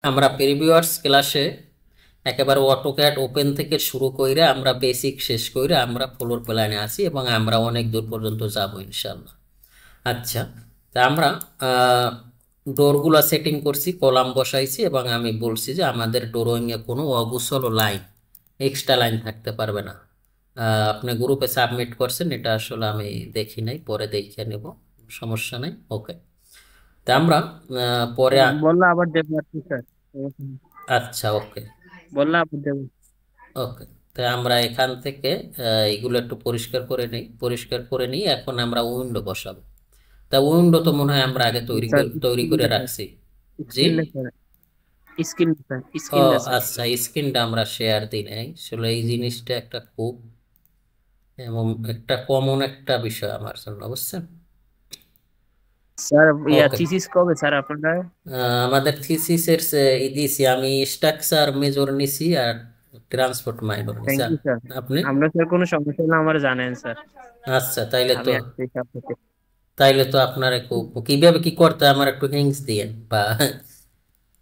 আমরা প্রিভিয়াস ক্লাসে একেবারে অটোক্যাড ওপেন থেকে শুরু কইরা আমরা বেসিক শেষ কইরা আমরা ফ্লোর প্ল্যানে আছি এবং আমরা অনেক দূর পর্যন্ত যাব ইনশাল্লাহ। আচ্ছা, তা আমরা ডোরগুলা সেটিং করছি, কলাম বসাইছি এবং আমি বলছি যে আমাদের ড্রয়িংয়ে কোনো অগুছল লাইন, এক্সট্রা লাইন থাকতে পারবে না। আপনি গ্রুপে সাবমিট করছেন, এটা আসলে আমি দেখি নাই, পরে দেখে নেব, সমস্যা নাই। ওকে, তা আমরা পরে বললো আবার দেবো আর কি স্যার। আচ্ছা, ওকে বললো আবার দেবো। ওকে। তো আমরা এখান থেকে এগুলো একটু পরিষ্কার করে নিই, পরিষ্কার করে নিই। এখন আমরা উইন্ডো বসাবো। তা উইন্ডো তো মনে হয় আমরা আগে স্যার তৈরি স্ক্রিন করে লেখা, রাখছি। জি। স্ক্রিন লেখা, স্ক্রিন লেখা, ও স্ক্রিন লেখা। আচ্ছা, স্ক্রিনটা আমরা শেয়ার দিই নাই আসলে। এই জিনিসটা একটা খুব এবং একটা কমন একটা বিষয় আমার জন্য, বুঝছেন? স্যার ওকে, থিসিস কবে স্যার আপনারা? আমাদের থিসিসের দিছি আমি, স্ট্রাকচার মেজর নিছি আর ট্রান্সপোর্ট মাইনর নিছি। Thank you sir. আপনি? আমরা স্যার কোনো সমস্যা হলে আমার জানেন স্যার। আচ্ছা, তাইলে তো, আমি আসছি সাথে। আপনার কিভাবে কি করতে হয় আমার একটু হিংস দিয়েন বা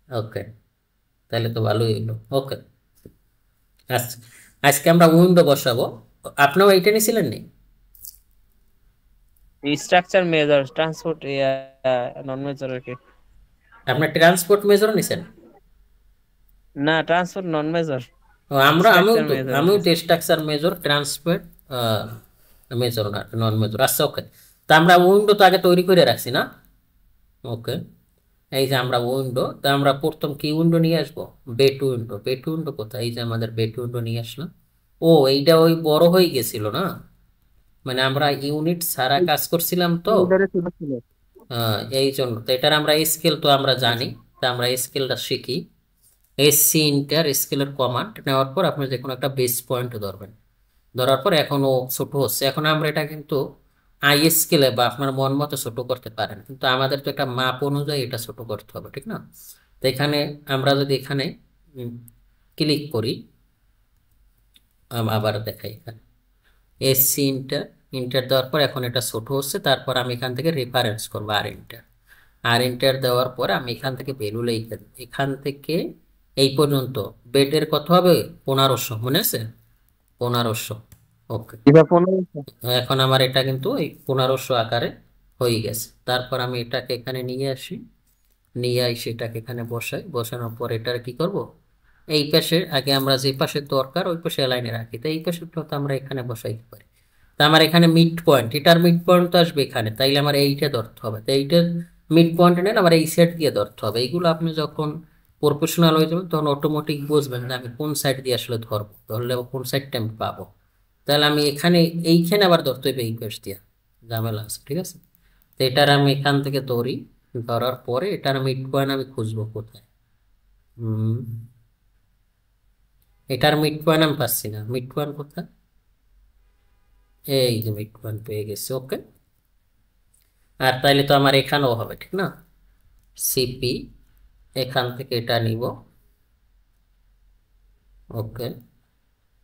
ওকে, তাহলে তো ভালোই হইলো। ওকে, আচ্ছা, আজকে আমরা উইন্ডো বসাবো। আপনিও এইটা নিছিলেন নি? Structure major transport non major আর কি। আপনি ট্রান্সপোর্ট মেজর নিছেন? না, ট্রান্সপোর্ট নন মেজর, ও, আমিও স্ট্রাকচার তো, মেজর আমিও আছে তো sir. Structure major, transport major না, নন মেজর। আচ্ছা, ওকে। তা আমরা উইন্ডো তো আগে তৈরি করে রাখছি না? ওকে, এই যে আমরা উইন্ডো, তা আমরা প্রথম কি উইন্ডো নিয়ে আসবো? Bet window. বেট উইন্ডো কোথায়? এই যে আমাদের বেট উইন্ডো নিয়ে আসলাম। ও, এইটা ওই বড় হয়ে গেছিল না, মানে আমরা ইউনিট ছাড়া কাজ করছিলাম তো। ওইটারে ছোট ছিল। এই জন্য তো এটার আমরা স্কেল তো আমরা জানি। আচ্ছা। তা আমরা স্কেলটা শিখি। এসসি ইন্টার স্কেলের কমান্ড নেওয়ার পর আপনি যে কোনো একটা বেস পয়েন্ট ধরবেন, ধরার পর এখন ও ছোট হচ্ছে। এখন আমরা এটা কিন্তু আই স্কেলে বা আপনার মন মতো ছোট করতে পারেন, কিন্তু আমাদের তো একটা মাপ অনুযায়ী এটা ছোট করতে হবে, ঠিক না? তো এখানে আমরা যদি এখানে ক্লিক করি, আবার দেখাই এখানে এসসি ইন্টার, ইন্টার দেওয়ার পর এখন এটা ছোট হচ্ছে। তারপর আমি এখান থেকে রেফারেন্স করবো আর ইন্টার, আর এন্টার দেওয়ার পরে আমি এখান থেকে ভ্যালু লিখে দেব। এখান থেকে এই পর্যন্ত বেডের কত হবে? 1500, মনে আছে? 1500। ওকে, এটা 15। এখন আমার এটা কিন্তু এই 1500 আকারে হয়ে গেছে। তারপর আমি এটাকে এখানে নিয়ে আসি, নিয়ে এসে এটাকে এখানে বসাই। বসানোর পর এটার কি করব, এই পাশে আগে আমরা যে পাশে দরকার ওই পাশে লাইনে রাখি, তো এই পাশে তো আমরা এখানে বসাইতে পারি। তা আমার এখানে মিড পয়েন্ট, এটার মিড পয়েন্ট তো আসবে এখানে, তাইলে আমার এইটা ধরতে হবে। তো এইটার মিড পয়েন্ট নেন আমার এই সেট দিয়ে ধরতে হবে। এইগুলো আপনি যখন প্রফেশনাল হয়ে যাবেন তখন অটোমেটিক বুঝবেন যে আমি কোন সাইড দিয়ে আসলে ধরবো, ধরলে কোন সাইডটা আমি পাবো। তাহলে আমি এখানে এইখানে আবার ধরতে হবে এই পাশ দিয়ে, ঝামেলা আছে, ঠিক আছে? তো এটার আমি এখান থেকে ধরি, ধরার পরে এটার মিড পয়েন্ট আমি খুঁজবো কোথায়। হুম, এটার মিড পয়েন্ট আমি পাচ্ছি না, মিড পয়েন্ট কোথায়? এই যে মিড পয়েন্ট পেয়ে গেছি। ওকে, আর তাইলে তো আমার এখানেও হবে, ঠিক না? সিপি, এখান থেকে এটা নিব। ওকে,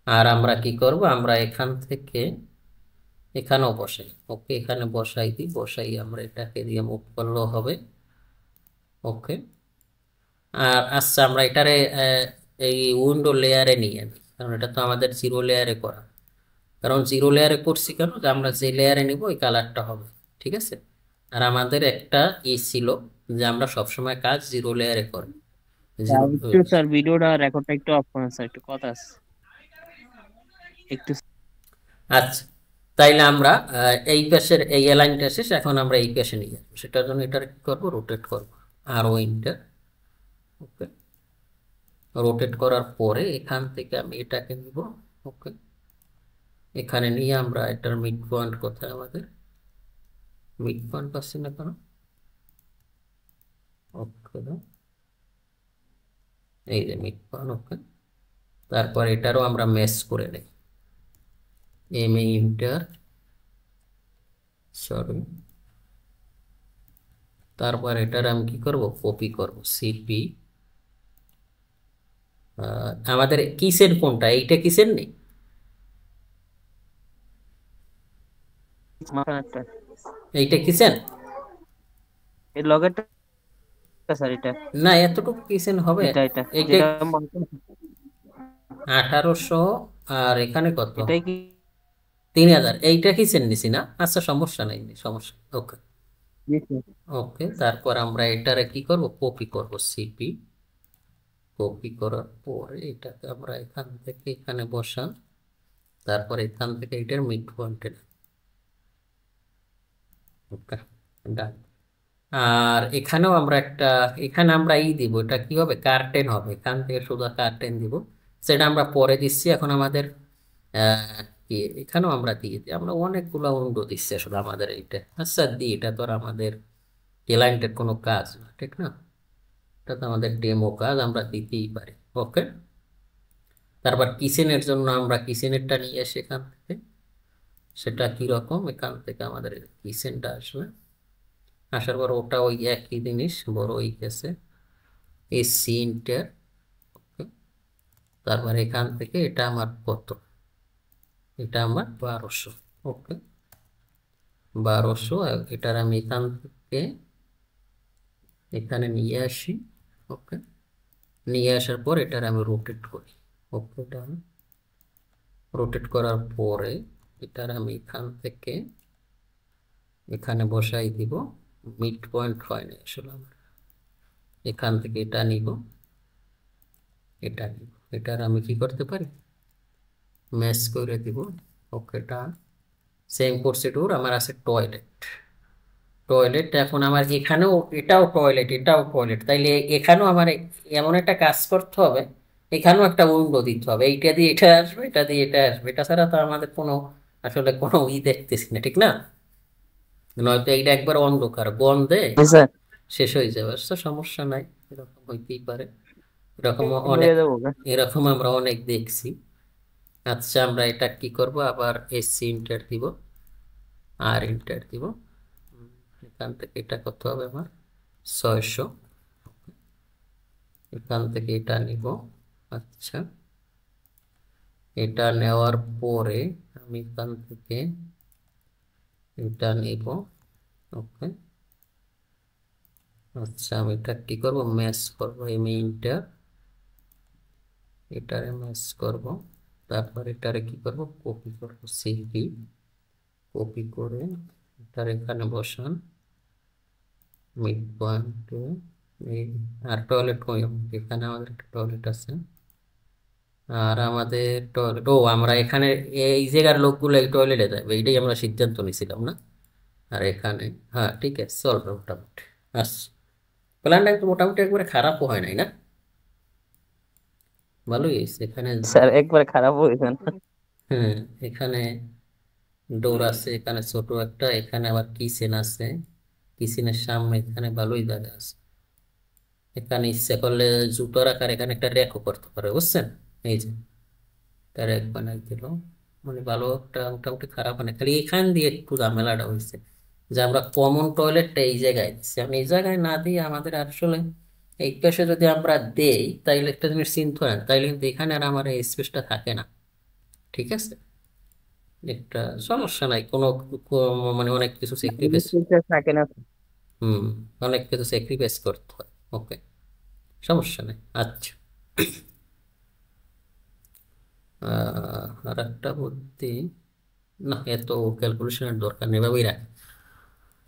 আর আমরা কি করব, আমরা এখান থেকে এখানেও বসাই। ওকে, এখানে বসাই দিই, বসাই আমরা এটাকে দিয়ে মুভ করলেও হবে। ওকে, আর আচ্ছা, আমরা এটারে এই উইন্ডো লেয়ারে নিয়ে আনি, কারণ এটা তো আমাদের জিরো লেয়ারে করা। কারণ জিরো লেয়ারে করছি কেন, যে আমরা যে লেয়ারে নিব ওই কালারটা হবে, ঠিক আছে? আর আমাদের একটা ছিল যে আমরা সবসময় কাজ জিরো লেয়ারে করি। জিরো, একটু স্যার ভিডিওটা রেকর্ডটা একটু অফ করেন স্যার, একটু কথা আছে একটু। আচ্ছা, তাইলে আমরা এই পাশের এই লাইনটা শেষ, এখন আমরা এই পাশে নিয়ে যাবো। সেটার জন্য এটা কি করবো, রোটেট করবো। আর ওইটা, ওকে, রোটেট করার পরে এখান থেকে আমি এটাকে নিব। ওকে, এখানে নিয়ে আমরা এটার মিড পয়েন্ট কোথায়, আমাদের মিড পয়েন্ট পাচ্ছি না কেন? ওকে, এই যে মিড পয়েন্ট। ওকে, তারপর এটারও আমরা ম্যাচ করে নিই। এম এ ইন্টার, সরি, তারপর এটার আমি কি করব, কপি করব। সিপি, আমাদের কিসের কোনটা, এইটা কিসের নেই? মাথাটা এইটা কিসের? এই লগেরটা এটা স্যার, এটা না, এতটুকু কিচেন হবে। এটা এটা এইটা যেটা মনে করেন 1800, আর এখানে কত? এটাই কি? 3000। এইটা কিচেন নিছি না? আচ্ছা, সমস্যা নাই, সমস্যা। ওকে, জি স্যার। ওকে। তারপর আমরা এটারে কি করব? কপি করব, সিপি। কপি করার পরে এটাকে আমরা এখান থেকে এখানে বসান। তারপর এখান থেকে এটার মিড পয়েন্টে। ওকে, ডান। আর এখানেও আমরা একটা, এখানে আমরা দিব, এটা কি হবে? কার্টেন হবে। এখান থেকে শুধু কার্টেন দিব, সেটা আমরা পরে দিচ্ছি। এখন আমাদের কি এখানেও আমরা দিয়ে দিই। আমরা অনেকগুলো উইন্ডো দিচ্ছি আসলে আমাদের এইটা। আচ্ছা, দিই। এটা তো আর আমাদের ক্লায়েন্টের কোনো কাজ না, ঠিক না? এটা তো আমাদের ডেমো কাজ, আমরা দিতেই পারি। ওকে। তারপর কিচেনের জন্য আমরা কিচেনেরটা নিয়ে আসি এখান থেকে। সেটা কি রকম? এখান থেকে আমাদের কিচেনটা আসবে। আসার পর ওটা ওই একই জিনিস, বড় হয়ে গেছে এই সিনটার। তারপর এখান থেকে এটা আমার কত? এটা আমার 1200। ওকে, 1200। এটার আমি এখান থেকে এখানে নিয়ে আসি। ওকে, নিয়ে আসার পর এটার আমি রোটেট করি। ওকে, এটা আমি রোটেট করার পরে এটার আমি এখান থেকে এখানে বসাই দিব। মিড পয়েন্ট হয় না আসলে, আমরা এখান থেকে এটা নিব, এটা নিব। এটার আমি কি করতে পারি? ম্যাচ করে দিব। ওকে, এটা সেম প্রসিডিউর আমার আছে। টয়লেট, টয়লেট এখন আমার এখানেও, এটাও টয়লেট, এটাও টয়লেট। তাইলে এখানেও আমার এমন একটা কাজ করতে হবে, এখানেও একটা উইন্ডো দিতে হবে। এইটা দিয়ে এটা আসবে, এটা দিয়ে এটা আসবে। এটা ছাড়া তো আমাদের কোনো আসলে কোনো দেখতেছি না, ঠিক না? নয়তো এইটা একবার অন্ধকার বন্ধে জি স্যার। শেষ হয়ে যাবে। তো সমস্যা নাই, এরকম হইতেই পারে। এরকম অনেক, হয়ে যাবো গা। এরকম আমরা অনেক দেখছি। আচ্ছা, আমরা এটা কি করব? আবার এসসি ইন্টার দিব, আর ইন্টার দিব। এখান থেকে এটা কত হবে আমার? 600। এখান থেকে এটা নিব। আচ্ছা, এটা নেওয়ার পরে আমি এখান থেকে এটা নিব। ওকে, আচ্ছা, আমি এটা কি করব? ম্যাচ করব। আমি ইন্টার, এটারে ম্যাচ করব। তারপর এটারে কি করব? কপি করব, সিভি। কপি করে এটার এখানে বসান, মিড পয়েন্টে। আর টয়লেট কই? এখানে আমাদের একটা টয়লেট আছে। আর আমাদের টয়লেট, ও আমরা এখানে এই জায়গার লোকগুলো এই টয়লেটে যাবে, এইটাই আমরা সিদ্ধান্ত নিয়েছিলাম না? আর এখানে, হ্যাঁ, ঠিক আছে, চলবে মোটামুটি। আচ্ছা, প্ল্যানটা একটু মোটামুটি একবারে খারাপও হয় নাই না, ভালোই হয়েছে। এখানে, স্যার একবার খারাপ হয়েছে না? হ্যাঁ, এখানে ডোর আছে, এখানে ছোট একটা, এখানে আবার কিচেন আছে। কিচেনের সামনে এখানে ভালোই জায়গা আছে। এখানে ইচ্ছা করলে জুতো রাখার এখানে একটা র্যাকও করতে পারে, বুঝছেন? এই যে একটা র্যাক বানাই দিল, মানে ভালো একটা, মোটামুটি খারাপ হয় না। খালি এখান দিয়ে একটু ঝামেলাটা হয়েছে যে আমরা কমন টয়লেটটা এই জায়গায় দিচ্ছি। আমি এই জায়গায় না দিয়ে আমাদের আসলে এই পাশে যদি আমরা দেই, তাইলে একটা জিনিস চিন্তা করেন, তাইলে কিন্তু এখানে আর আমার এই স্পেসটা থাকে না। ঠিক আছে, একটা সমস্যা নাই কোনো, মানে অনেক কিছু স্যাক্রিফাইস। থাকে না। হুম, অনেক কিছু স্যাক্রিফাইস করতে হয়। ওকে, সমস্যা নেই। আচ্ছা, আর একটা বুদ্ধি, না, এত ক্যালকুলেশনের দরকার নেই, এভাবেই রাখ।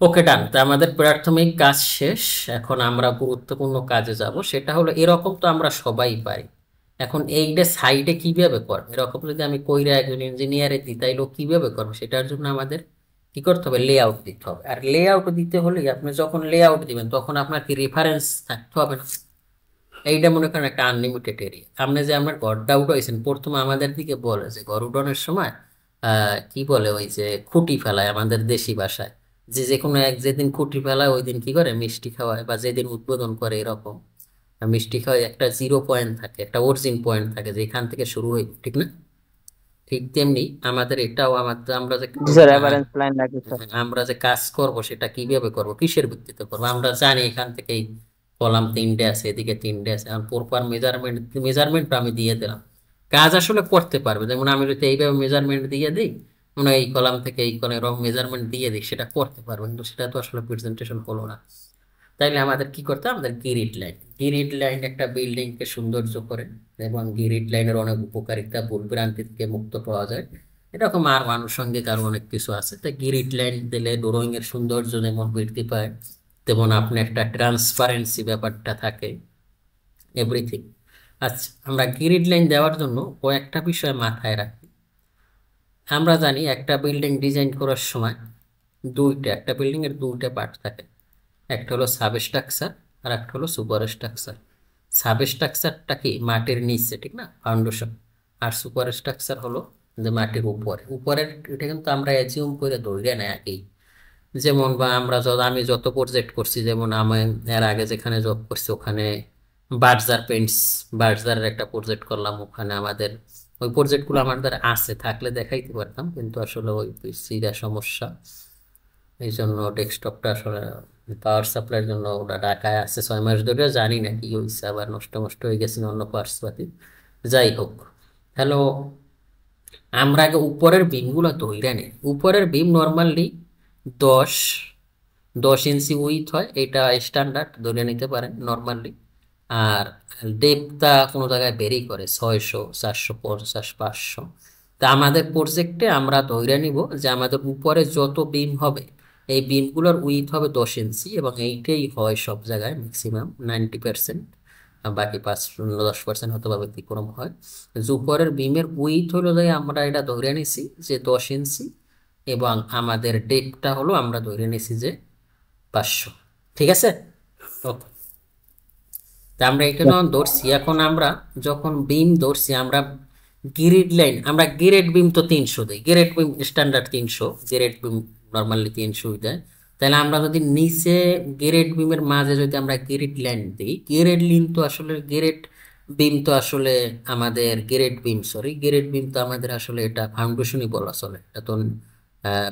ওকে, ডান। তা আমাদের প্রাথমিক কাজ শেষ। এখন আমরা গুরুত্বপূর্ণ কাজে যাব, সেটা হলো এরকম তো আমরা সবাই পারি। এখন এইটা সাইডে কিভাবে করবে? এরকম যদি আমি কইরা একজন ইঞ্জিনিয়ারে দিই, তাইলে ও কিভাবে করবে? সেটার জন্য আমাদের কি করতে হবে? লেআউট দিতে হবে। আর লেআউট দিতে হলে আপনি যখন লেআউট দিবেন, তখন আপনার কি রেফারেন্স থাকতে হবে না? এইটা মনে করেন একটা আনলিমিটেড এরিয়া। আপনি যে আমার ঘরটা উঠাইছেন, প্রথমে আমাদের দিকে বলে যে ঘর উঠানোর সময় কি বলে, ওই যে খুঁটি ফেলায় আমাদের দেশি ভাষায়, যে যে কোনো এক যেদিন খুঁটি ফেলায় ওই দিন কি করে? মিষ্টি খাওয়ায়, বা যেদিন উদ্বোধন করে এরকম। আর মিষ্টি খাওয়ায় একটা জিরো পয়েন্ট থাকে, একটা অরিজিন পয়েন্ট থাকে, যেখান থেকে শুরু হয়, ঠিক না? ঠিক তেমনি আমাদের এটাও, আমাদের আমরা যে জি স্যার, রেফারেন্স লাইন লাগে স্যার। আমরা যে কাজ করব, সেটা কিভাবে করব, কিসের ভিত্তিতে করব? আমরা জানি এখান থেকে কলাম 3টে আছে, এদিকে 3টে আছে। এখন প্রপার মেজারমেন্ট, মেজারমেন্ট আমি দিয়ে দিলাম, কাজ আসলে করতে পারবে। যেমন আমি যদি এইভাবে মেজারমেন্ট দিয়ে দিই, মনে হয় এই কলাম থেকে এই কলাম এরকম মেজারমেন্ট দিয়ে দিই, সেটা করতে পারবে, কিন্তু সেটা তো আসলে প্রেজেন্টেশন হলো না। তাইলে আমাদের কি করতে হবে? আমাদের গিরিড লাইন, গিরিড লাইন একটা বিল্ডিং কে সৌন্দর্য করে, এবং গিরিড লাইনের অনেক উপকারিতা, ভুল ভ্রান্তি থেকে মুক্ত পাওয়া যায়, এরকম আর আনুষঙ্গিক আরো অনেক কিছু আছে। তো গিরিড লাইন দিলে ড্রয়িং এর সৌন্দর্য যেমন বৃদ্ধি পায়, তেমন আপনি একটা ট্রান্সপারেন্সি ব্যাপারটা থাকে, এভরিথিং। আচ্ছা, আমরা গ্রিড লাইন দেওয়ার জন্য কয়েকটা বিষয় মাথায় রাখি। আমরা জানি একটা বিল্ডিং ডিজাইন করার সময় একটা বিল্ডিং এর দুইটা পার্ট থাকে, একটা হলো সাবস্ট্রাকচার আর একটা হলো সুপার স্ট্রাকচার। সাবস্ট্রাকচারটা কি মাটির নিচে, ঠিক না, ফাউন্ডেশন। আর সুপার স্ট্রাকচার হলো যে মাটির উপরে, উপরের এটা কিন্তু আমরা অ্যাজিউম করে ধরে নেই আগেই। যেমন বা আমি যত প্রজেক্ট করছি, যেমন আমি এর আগে যেখানে জব করছি ওখানে বার্জার পেন্টস, বার্জারের একটা প্রজেক্ট করলাম, ওখানে আমাদের ওই প্রজেক্টগুলো আমাদের আছে, থাকলে দেখাইতে পারতাম, কিন্তু আসলে ওই পিসির সমস্যা, এই জন্য ডেস্কটপটা আসলে পাওয়ার সাপ্লাইয়ের জন্য ওটা ঢাকায় আছে 6 মাস ধরে, জানি না কি হয়েছে, আবার নষ্ট নষ্ট হয়ে গেছে অন্য পার্টস পাতি। যাই হোক, হ্যালো, আমরা আগে উপরের বিমগুলো ধইরা নিই। উপরের বিম নর্মালি 10 10 ইঞ্চি উইথ হয়, এটা স্ট্যান্ডার্ড ধরে নিতে পারেন নর্মালি। আর ডেপথটা কোনো জায়গায় ভেরি করে, 600, 450, 500। তা আমাদের প্রজেক্টে আমরা ধরে নিব যে আমাদের উপরে যত বিম হবে এই বিমগুলোর উইথ হবে 10 ইঞ্চি, এবং এইটাই হয় সব জায়গায় ম্যাক্সিমাম 90%। বাকি 5-10% হয়তো বা ব্যতিক্রম হয়। যে উপরের বিমের উইথ হলো যে আমরা এটা ধরে নিছি যে 10 ইঞ্চি, এবং আমাদের ডেপটা হলো আমরা ধরে নিছি যে 500। ঠিক আছে? ওকে, তা আমরা এখানে ধরছি। এখন আমরা যখন বিম ধরছি, আমরা গ্রিড লাইন, আমরা গ্রেড বিম তো 300 দিই, grade beam standard 300, grade beam normally 300 দেয়। তাহলে আমরা যদি নিচে গ্রেড বিমের মাঝে যদি আমরা গ্রিড লাইন দিই, গ্রেড লিন তো আসলে গ্রেড বিম তো আসলে আমাদের grade beam, sorry grade beam তো আমাদের আসলে এটা ফাউন্ডেশনই বলা চলে, এটা তো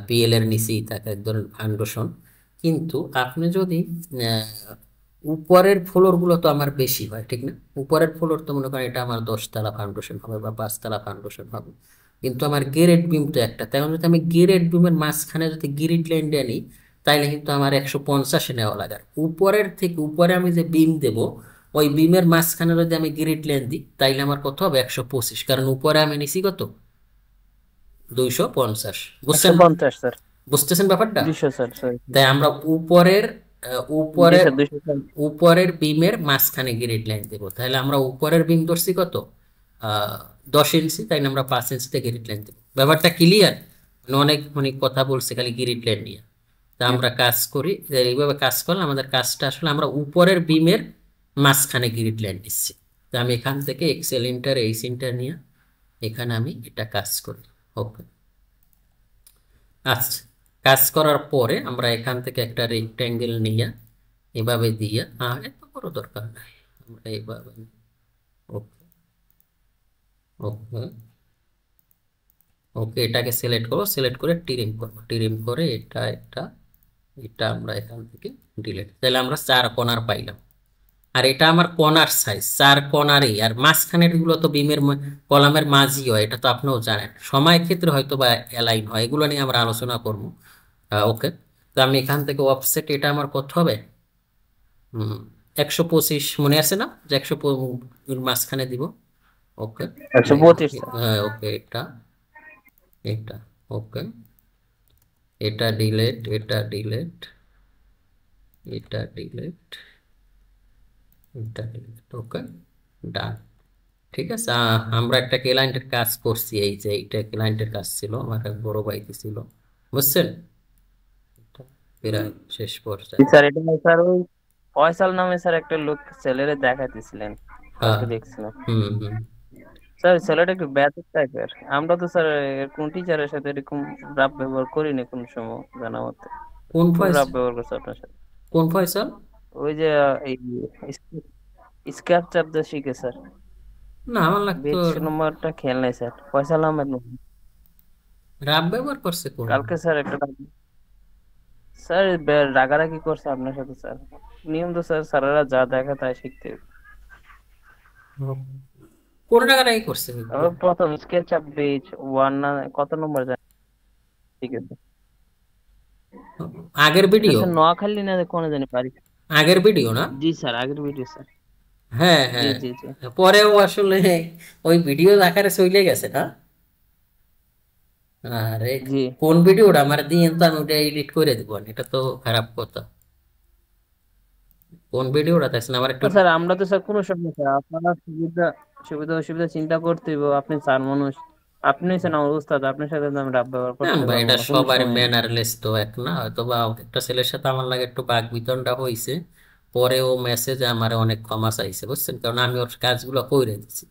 পিএল এর নিচেই থাকে এক ধরনের ফাউন্ডেশন। কিন্তু আপনি যদি উপরের ফ্লোর গুলো তো আমার বেশি হয়, ঠিক না? উপরের ফ্লোর তো মনে করেন এটা আমার 10 তলা ফাউন্ডেশন হবে বা 5 তলা ফাউন্ডেশন হবে, কিন্তু আমার গ্রেড বিম তো একটা। তাই যদি আমি গ্রেড বিমের মাঝখানে যদি গ্রিড লাইন দিয়ে নিই, তাইলে কিন্তু আমার 150-এ নেওয়া লাগে। আর উপরের থেকে উপরে আমি যে বিম দেব, ওই বিমের মাঝখানে যদি আমি গ্রিড লাইন দিই, তাইলে আমার কত হবে? 125, কারণ উপরে আমি নিছি কত? 250। বুঝছেন? 150 স্যার। বুঝতেছেন ব্যাপারটা? 200 স্যার, সরি। তাই আমরা উপরের জি উপরের স্যার, 200 স্যার। উপরের বিমের মাঝখানে গ্রিড লাইন দেবো। তাহলে আমরা উপরের বিম ধরছি কত? 10 ইঞ্চি, তাই না? আমরা 5 ইঞ্চিতে গ্রিড লাইন দেবো। ব্যাপারটা ক্লিয়ার? অনেক মানে কথা বলছে খালি গ্রিড লাইন নিয়ে। তা আমরা কাজ করি যে এইভাবে, কাজ করলে আমাদের কাজটা আসলে আমরা উপরের বিমের মাঝখানে গ্রিড লাইন দিচ্ছি। তো আমি এখান থেকে এক্সেল ইন্টার এইচ ইন্টার নিয়ে এখানে আমি এটা কাজ করি। ওকে, আচ্ছা, কাজ করার পরে আমরা এখান থেকে একটা রেক্ট্যাঙ্গেল নিয়ে এভাবে দিয়ে, এত বড় দরকার নাই, আমরা এইভাবে, ওকে ওকে ওকে, এটাকে সিলেক্ট করবো, সিলেক্ট করে টিরিম করবো, টিরিম করে এটা এটা এটা আমরা এখান থেকে ডিলিট, তাহলে আমরা 4 কর্নার পাইলাম। আর এটা আমার কর্নার সাইজ 4 কর্নারই, আর মাঝখানের গুলো তো বিমের কলামের মাঝই হয়, এটা তো আপনিও জানেন। সময় ক্ষেত্রে হয়তো বা অ্যালাইন হয়, এগুলো নিয়ে আমরা আলোচনা করবো। ওকে, তো আমি এখান থেকে অফসেট এটা আমার কত হবে? 125, মনে আছে না যে 100 মাঝখানে দিব। ওকে, 125 স্যার। হ্যাঁ ওকে, এটা এটা ওকে, এটা ডিলেট, এটা ডিলেট, এটা ডিলেট, এটা ডিলেট, ওকে, ডান। ঠিক আছে, আমরা একটা ক্লায়েন্টের কাজ করছি, এই যে এইটা ক্লায়েন্টের কাজ ছিল, আমার এক বড় ভাই ছিল, বুঝছেন? এটা প্রায় শেষ জি পর্যায়ে। স্যার, এটা স্যার ওই ফয়সাল নামে স্যার একটা লোক ছেলেরে দেখাইতেছিলেন, হ্যাঁ, কালকে দেখছিলাম। হুম হুম। স্যার ছেলেটা একটু ব্যাচের টাইপের। আমরা তো স্যার কোন টিচারের সাথে এরকম রাব ব্যবহার করিনি কোন সময়, জানা মতে। কোন খুব ফয়স রাব ব্যবহার করছে আপনার সাথে। কোন ফয়সাল? ওই যে এই স্ক্যাপচার দিয়ে শিখে স্যার। না, আমার লাগতো বেচ নম্বরটা খেয়াল নাই স্যার, ফয়সাল আহমেদ রাব ব্যবহার করছে কোন? কালকে স্যার একটা স্যার রাগারাগি করছে আপনার সাথে স্যার। নিয়ম তো স্যার, স্যারেরা যা দেখে তাই শিখতে হবে। কোন টাকাটাই করছে তারপর প্রথম স্কেচ আপ পেজ 1 না কত নম্বর জানি, ঠিক আছে। আগের এটা ভিডিও? স্যার নোয়াখালী না কোনে জানি পারি। আগের ভিডিও না? জি স্যার, আগের ভিডিও স্যার। হ্যাঁ জি হ্যাঁ, জি জি। পরেও আসলে ওই ভিডিও আকারে চলে গেছে না? আরে জি কোন ভিডিওটা আমার দিয়ে তো আমি ওটা এডিট করে দিব, এটা তো খারাপ কথা। কোন ভিডিওটা দেখছেন আমার একটু? না স্যার, আমরা তো স্যার কোনো সময় স্যার আপনারা সুবিধা সুবিধা অসুবিধা চিন্তা করতে হইব। আপনি স্যার মানুষ, আপনি স্যার আমার উস্তাদ, আপনার সাথে তো আমি রাব ব্যবহার হ্যাঁ করতে ভাই, পারবো এটা না কোনো সবার সময়। ম্যানারলেস তো এক না, হয়তো বা একটা ছেলের সাথে আমার লাগে একটু বাক বিতণ্ডা হয়েছে, পরে ও মেসেজে আমার অনেক ক্ষমা চাইছে, বুঝছেন, কারণ আমি ওর কাজগুলো কইরে দিছি।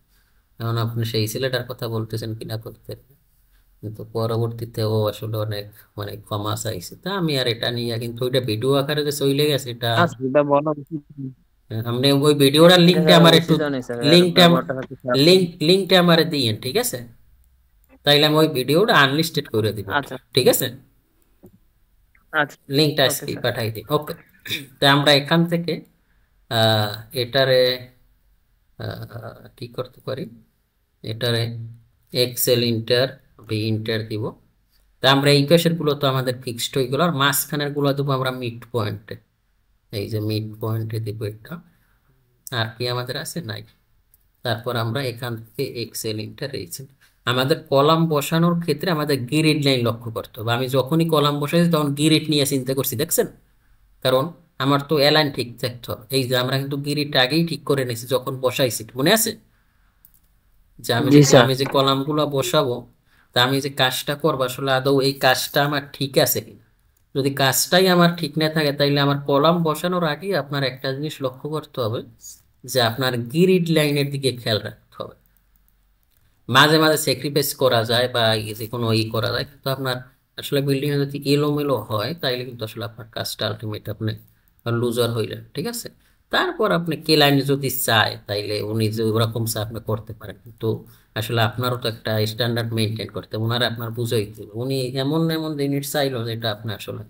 এখন আপনি সেই ছেলেটার কথা বলতেছেন কিনা করতে, কিন্তু পরবর্তীতে ও আসলে অনেক মানে ক্ষমা চাইছে, তা আমি আর এটা নিয়ে, কিন্তু ওইটা ভিডিও আকারে যে চলে গেছে এটা। আচ্ছা, এটা বলা উচিত না। আপনি ওই ভিডিওটার এটা লিঙ্কটা স্যার আমার একটু, উচিত নেই স্যার, এর লিঙ্কটা ব্যবহারটা হচ্ছে খারাপ। লিঙ্কটা আমারে দিয়েন, ঠিক আছে? তাইলে আমি ওই ভিডিওটা আনলিস্টেড করে দিব, আচ্ছা ঠিক আছে? আচ্ছা। লিঙ্কটা ওকে আজকে স্যার। পাঠাই দিই, ওকে। তো আমরা এখান থেকে এটারে কি করতে পারি, এটারে এক্সেল ইন্টার বি ইন্টার দিব। তা আমরা এই পাশের গুলো তো আমাদের ফিক্সড হয়ে গেল, আর মাঝখানের গুলো দেবো আমরা মিড পয়েন্টে, এই যে মিড পয়েন্টে দিব এটা। আর কি আমাদের আছে নাই। তারপর আমরা এখান থেকে এক্সেল ইন্টার রেখেছি। আমাদের কলাম বসানোর ক্ষেত্রে আমাদের গ্রিড লাইন লক্ষ্য করতে হবে, আমি যখনই কলাম বসাইছি তখন গ্রিড নিয়ে চিন্তা করছি, দেখছেন? কারণ আমার তো অ্যালাইন ঠিক থাকতে হবে, এই যে আমরা কিন্তু গিরিটা আগেই ঠিক করে নিয়েছি যখন বসাইছি, মনে আছে? যে আমি জি যে স্যার। আমি যে কলামগুলো বসাবো, তা আমি যে কাজটা করবো আসলে আদৌ এই কাজটা আমার ঠিক আছে কিনা। যদি কাজটাই আমার ঠিক না থাকে তাইলে আমার কলাম বসানোর আগে আপনার একটা জিনিস লক্ষ্য করতে হবে, যে আপনার গ্রিড লাইনের দিকে খেয়াল রাখতে হবে। মাঝে মাঝে স্যাক্রিফাইস করা যায় বা যে কোনো করা যায়, কিন্তু আপনার আসলে বিল্ডিং যদি এলোমেলো হয় তাইলে কিন্তু আসলে আপনার কাজটা আলটিমেট আপনি লুজার হইলেন, ঠিক আছে? তারপর আপনি কে লাইন যদি চায় তাইলে উনি যে ওরকম চা আপনি করতে পারেন, কিন্তু আসলে আপনারও তো একটা স্ট্যান্ডার্ড মেনটেন করতে হবে, ওনারা আপনার বুঝাই দিবে, উনি এমন এমন জিনিস চাইলো যেটা আপনি আসলে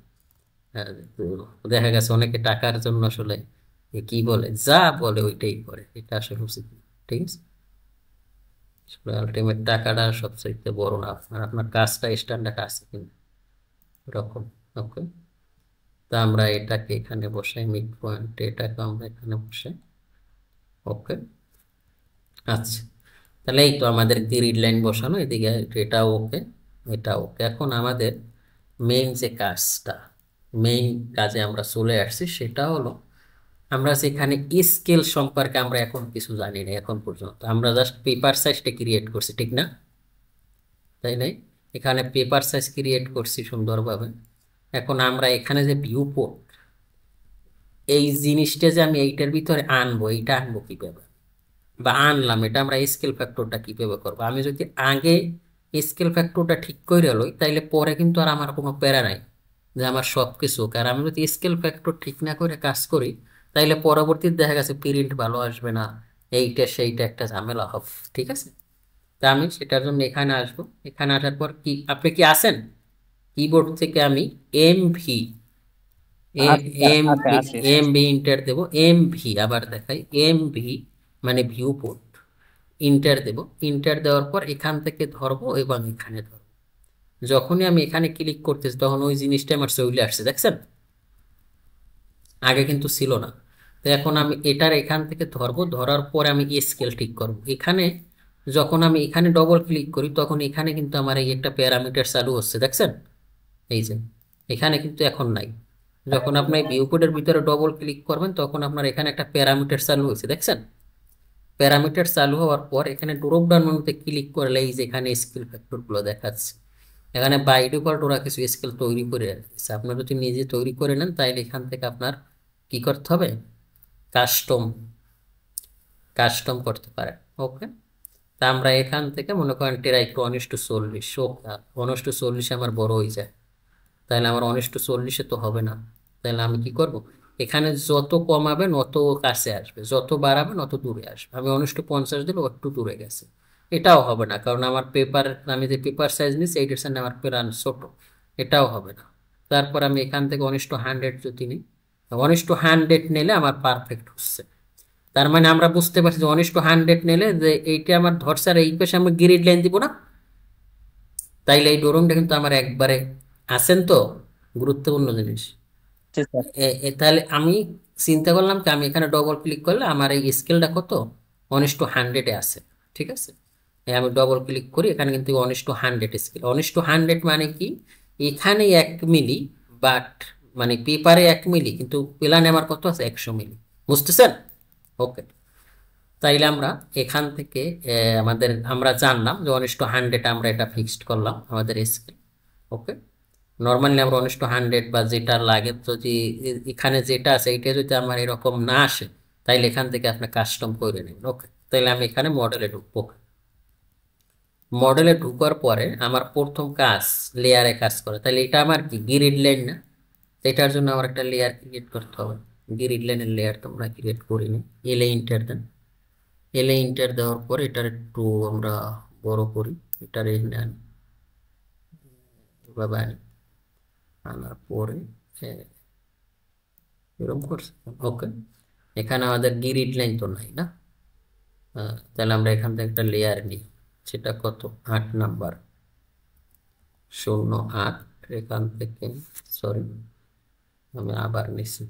তো দেখা গেছে অনেকে টাকার জন্য আসলে কি বলে, যা বলে ওইটাই করে, এটা আসলে উচিত না, ঠিক আছে? আলটিমেট টাকাটা সবচেয়ে বড় না, আপনার আপনার কাজটা স্ট্যান্ডার্ড আছে কিন্তু এরকম। ওকে, তা আমরা এটাকে এখানে বসাই মিড পয়েন্ট, এটাকে আমরা এখানে বসাই, ওকে। আচ্ছা, তাহলে এই তো আমাদের গ্রিড লাইন বসানো, এদিকে এটাও ওকে, এটা ওকে। এখন আমাদের মেইন যে কাজটা, মেইন কাজে আমরা চলে আসছি, সেটা হলো আমরা যেখানে স্কেল সম্পর্কে আমরা এখন কিছু জানি না, এখন পর্যন্ত আমরা জাস্ট পেপার সাইজটা ক্রিয়েট করছি, ঠিক না? তাই নাই? এখানে পেপার সাইজ ক্রিয়েট করছি সুন্দরভাবে। এখন আমরা এখানে যে ভিউ পোর্ট, এই জিনিসটা যে আমি এইটার ভিতরে আনবো, এইটা আনবো কিভাবে, বা আনলাম এটা আমরা স্কেল ফ্যাক্টরটা কিভাবে করবো। আমি যদি আগে স্কেল ফ্যাক্টরটা ঠিক করে লই তাইলে পরে কিন্তু আর আমার কোনো প্যারা নাই, যে আমার সব কিছু। আর আমি যদি স্কেল ফ্যাক্টর ঠিক না করে কাজ করি তাইলে পরবর্তীতে দেখা গেছে প্রিন্ট ভালো আসবে না, এইটা সেইটা একটা ঝামেলা হবে, ঠিক আছে? তা আমি সেটার জন্য এখানে আসবো, এখানে আসার পর কি আপনি কি আসেন, কিবোর্ড থেকে আমি এম ভি, আচ্ছা এম আচ্ছা আচ্ছা এম স্যার। ভি ইন্টার দেবো, এম ভি আবার দেখাই, এম ভি মানে ভিউ পোর্ট, ইন্টার দেব। ইন্টার দেওয়ার পর এখান থেকে ধরবো এবং এখানে ধরবো, যখনই আমি এখানে ক্লিক করতেছি তখন ওই জিনিসটা আমার চলে আসছে, দেখছেন? আগে কিন্তু ছিল না। তো এখন আমি এটার এখান থেকে ধরবো, ধরার পরে আমি স্কেল ঠিক করব এখানে। যখন আমি এখানে ডবল ক্লিক করি তখন এখানে কিন্তু আমার এই একটা প্যারামিটার চালু হচ্ছে, দেখছেন? এই যে এখানে কিন্তু এখন নাই। যখন আপনি ভিউ কোডের ভিতরে ডবল ক্লিক করবেন তখন আপনার এখানে একটা প্যারামিটার চালু হয়েছে, দেখছেন? প্যারামিটার চালু হওয়ার পর এখানে ড্রপ ডাউন মেনুতে ক্লিক করলে এই যে এখানে স্কেল ফ্যাক্টর গুলো দেখাচ্ছে। এখানে বাই ডিফল্ট ওরা কিছু স্কেল তৈরি করে রাখছে, আপনার যদি নিজে তৈরি করে নেন তাহলে এখান থেকে আপনার কি করতে হবে, কাস্টম, কাস্টম করতে পারেন, ওকে। তা আমরা এখান থেকে মনে করেন টেরা একটু 1:40, 1:40 আমার বড় হয়ে যায়, তাহলে আমার 1:40 তো হবে না। তাহলে আমি কি করব, এখানে যত কমাবেন অত কাছে আসবে, যত বাড়াবেন অত দূরে আসবে। আমি 1:50 দিলে একটু দূরে গেছে, এটাও হবে না, কারণ আমার পেপার, আমি যে পেপার সাইজ নিচ্ছি এইটার সামনে আমার প্যারান ছোট, এটাও হবে না। তারপর আমি এখান থেকে 1:100 যদি নিই, 1:100 নিলে আমার পারফেক্ট হচ্ছে। তার মানে আমরা বুঝতে পারছি যে 1:100 নিলে যে এইটা আমার ধরছে, আর এই পাশে আমি গ্রিড লাইন দিব না, তাইলে এই ড্রয়িংটা কিন্তু আমার একবারে আসেন তো, গুরুত্বপূর্ণ জিনিস। জি স্যার। তাহলে আমি চিন্তা করলাম কি আমি এখানে ডবল ক্লিক করলে আমার এই স্কেলটা কত 1:100 আছে, ঠিক আছে। আমি ডবল ক্লিক করি, এখানে কিন্তু 1:100 স্কেল। 1:100 মানে কি, এখানে 1 মিলি, বাট মানে পেপারে 1 মিলি, কিন্তু প্ল্যানে আমার কত আছে 100 মিলি। বুঝতেছেন? ওকে। তাইলে আমরা এখান থেকে আমাদের আমরা জানলাম যে 1:100 আমরা এটা ফিক্সড করলাম আমাদের স্কেল। ওকে। নর্মালি আমরা 1:100 বা যেটা লাগে, যদি এখানে যেটা আছে এটা যদি আমার এরকম না আসে, তাইলে এখান থেকে আপনি কাস্টম করে নেবেন। ওকে। তাইলে আমি এখানে মডেলে ঢুকবো। মডেলে ঢুকার পরে আমার প্রথম কাজ লেয়ারে কাজ করে। তাহলে এটা আমার কি গ্রিড লাইন না? এটার জন্য আমার একটা লেয়ার ক্রিয়েট করতে হবে। গ্রিড লাইনের লেয়ার তোমরা ক্রিয়েট করিনি। এলে ইন্টার দেন। এলে ইন্টার দেওয়ার পর এটার একটু আমরা বড় করি। এটার নেন এভাবে আনার পরে এরকম করছে। ওকে। এখানে আমাদের গ্রিড লাইন তো নাই না। তাহলে আমরা এখান থেকে একটা লেয়ার নিই, সেটা কত 8 নাম্বার, 08। এখান থেকে সরি, আমি আবার নিছি।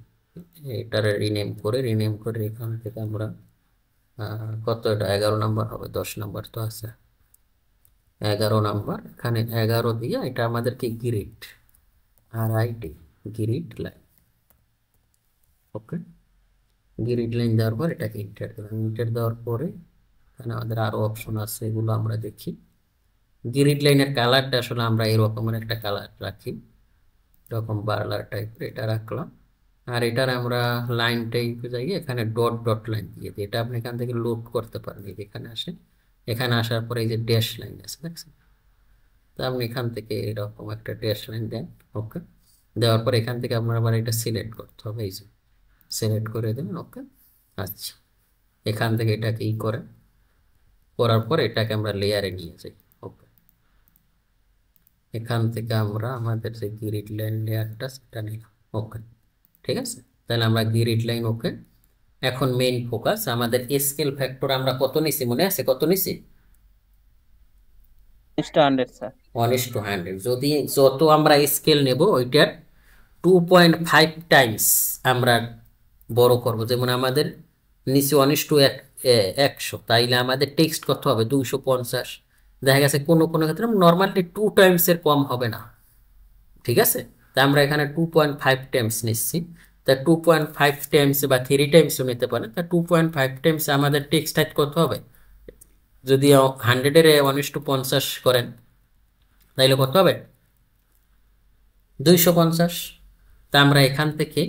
এটারে রিনেম করে এখান থেকে আমরা কত, এটা 11 নাম্বার হবে, 10 নাম্বার তো আছে, 11 নাম্বার। এখানে 11 দিয়ে এটা আমাদের কি গ্রিড, RID, গ্রিড লাইন। ওকে। গ্রিড লাইন দেওয়ার পর এটাকে ইন্টার দেবেন। ইন্টার দেওয়ার পরে এখানে আমাদের আরো অপশন আছে, এগুলো আমরা দেখি। গ্রিড লাইনের কালারটা আসলে আমরা এরকমের একটা কালার রাখি, এরকম বার্লার টাইপের এটা রাখলাম। আর এটার আমরা লাইন টাইপে যাই, এখানে ডট ডট লাইন দিয়ে দিই। এটা আপনি এখান থেকে লোড করতে পারেন, এই যে এখানে আসেন, এখানে আসার পরে এই যে ড্যাশ লাইন আছে দেখছেন, তো আপনি এখান থেকে এরকম একটা ড্যাশ লাইন দেন। ওকে। দেওয়ার পর এখান থেকে আপনার আবার এটা সিলেক্ট করতে হবে, এই যে সিলেক্ট করে দেন। ওকে। আচ্ছা, এখান থেকে এটাকে করার পর এটাকে আমরা লেয়ারে নিয়ে যাই। ওকে। এখান থেকে আমরা আমাদের যে গ্রিড লাইন লেয়ারটা সেটা নিলাম। ওকে, ঠিক আছে। তাহলে আমরা গ্রিড লাইন ওকে। এখন মেইন ফোকাস আমাদের স্কেল ফ্যাক্টর আমরা কত নিছি, মনে আছে কত নিছি? 1:100 স্যার। 1:100। যদি যত আমরা স্কেল নেব ওইটার 2.5 টাইমস আমরা বড় করব। যেমন আমাদের নিচে 1:100, তাইলে আমাদের টেক্সট কত হবে 250। দেখা গেছে কোনো কোনো ক্ষেত্রে নর্মালি 2 টাইমসের কম হবে না, ঠিক আছে। তা আমরা এখানে 2.5 টাইমস নিচ্ছি। তা 2.5 টাইমস বা 3 টাইমসও নিতে পারেন। তা 2.5 টাইমস আমাদের টেক্সট হাইট কত হবে, যদি 100-এর 1:50 করেন তাইলে কত হবে 250। তা আমরা এখান থেকে,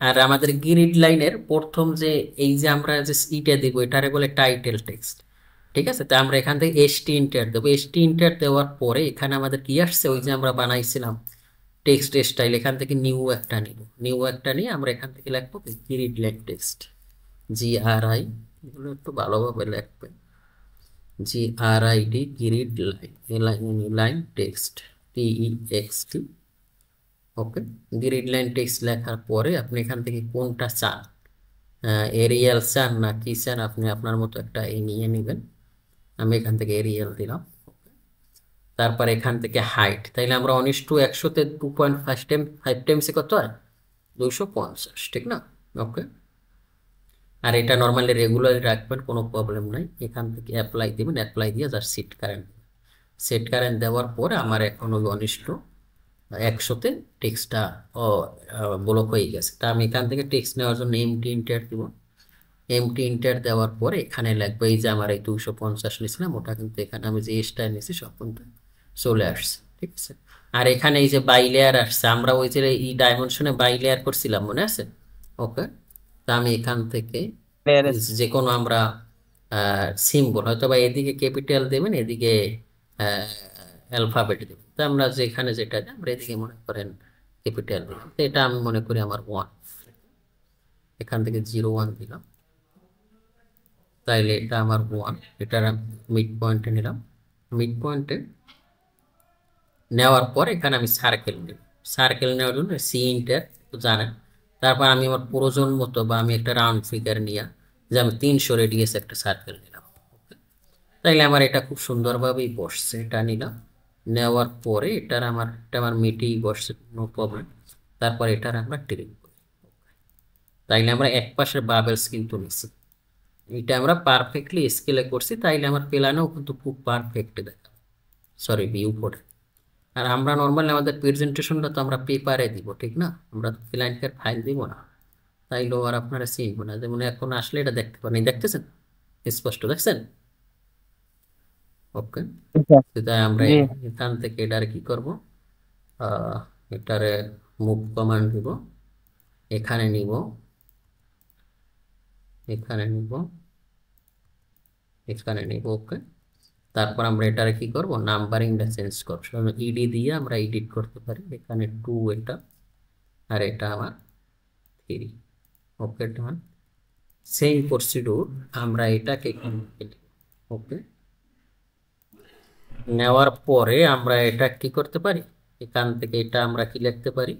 আর আমাদের গ্রিড লাইনের প্রথম যে এই যে আমরা যে ইটা দিব এটারে বলে টাইটেল টেক্সট, ঠিক আছে। তা আমরা এখান থেকে এসটি ইন্টার দেবো। এসটি ইন্টার দেওয়ার পরে এখানে আমাদের কি আসছে, ওই যে আমরা বানাইছিলাম টেক্সট স্টাইল, এখান থেকে নিউ একটা নিব। নিউ একটা নিয়ে আমরা এখান থেকে লিখবো গ্রিড লাইন টেক্সট, GRI, এগুলো একটু ভালোভাবে লিখবেন, GRID, grid line, line text, TEXT। ওকে। গ্রিড লাইন টেক্সট লেখার পরে আপনি এখান থেকে কোনটা চান, এরিয়াল চান না কি চান, আপনি আপনার মতো একটা এই নিয়ে নেবেন। আমি এখান থেকে এরিয়াল দিলাম। তারপর এখান থেকে হাইট, তাইলে আমরা 1:100-তে 2.5 টাইমসে কত হয় 250, ঠিক না? ওকে। আর এটা নর্মালি রেগুলারই রাখবেন, কোনো প্রবলেম নাই। এখান থেকে অ্যাপ্লাই দিবেন, অ্যাপ্লাই দিয়ে যার সেট কারেন্ট দেওয়ার পরে আমার এখন ওই 1:100-তে টেক্সটটা ব্লক হয়ে গেছে। তা আমি এখান থেকে টেক্সট নেওয়ার জন্য এমটি ইন্টার দিব। এমটি ইন্টার দেওয়ার পরে এখানে লাগবে এই যে আমার এই 250 নিয়েছিলাম, ওটা কিন্তু এখানে আমি যে এসটা নিয়েছি সব কিন্তু চলে আসছে, ঠিক আছে। আর এখানে এই যে বাই লেয়ার আসছে, আমরা ওই যে এই ডাইমেনশনে বাই লেয়ার করছিলাম, মনে আছে? ওকে। তা আমি এখান থেকে লেয়ারের। যে কোনো আমরা সিম্বল হয়তো বা এদিকে ক্যাপিটাল দেবেন, এদিকে অ্যালফাবেট দেবেন। তো আমরা যেখানে যেটা দিই আমরা এদিকে মনে করেন ক্যাপিটাল দিলাম। তো এটা আমি মনে করি আমার 1, এখান থেকে 0.1 দিলাম, তাইলে এটা আমার 1। এটার মিড পয়েন্টে নিলাম। মিড পয়েন্টে নেওয়ার পর এখানে আমি সার্কেল নেব। সার্কেল নেওয়ার জন্য সি ইন্টার তো জানেন। তারপর আমি আমার প্রয়োজন মতো বা আমি একটা রাউন্ড ফিগার নিয়ে, যে আমি 300 রেডিয়াস একটা সার্কেল নিলাম। তাইলে আমার এটা খুব সুন্দরভাবেই বসছে। এটা নিলাম, নেওয়ার পরে এটা আমার মিটেই বসছে, নো প্রবলেম। তারপর এটার আমরা ডিলিট করি। তাইলে আমরা এক পাশের বাবেলস কিন্তু নিচ্ছি, এটা আমরা পারফেক্টলি স্কেলে করছি, তাইলে আমার প্ল্যানেও কিন্তু খুব পারফেক্ট দেখা, সরি ভিউ করে। আর আমরা নর্মালি আমাদের প্রেজেন্টেশনটা তো আমরা পেপারে দিব, ঠিক না, আমরা তো ক্লায়েন্টের ফাইল দিব না, তাইলেও আর আপনারা চিনব না। যেমন এখন আসলে এটা দেখতে পারেন, এই দেখতেছেন, স্পষ্ট দেখছেন? ওকে, তাই আমরা জি এখান থেকে এটার কি করব, এটারে মুভ কমান্ড দিব, এখানে নিব, এখানে নিব, এখানে নিব। ওকে, তারপর আমরা এটারে কি করব, নাম্বারিংটা চেঞ্জ করব, ইডি দিয়ে আমরা এডিট করতে পারি, এখানে 2 এটা, আর এটা আমার 3। ওকে ডান, সেম প্রসিডিউর আমরা এটাকে এখানে লিখব। ওকে, নেওয়ার পরে আমরা এটা কি করতে পারি, এখান থেকে এটা আমরা কি লিখতে পারি,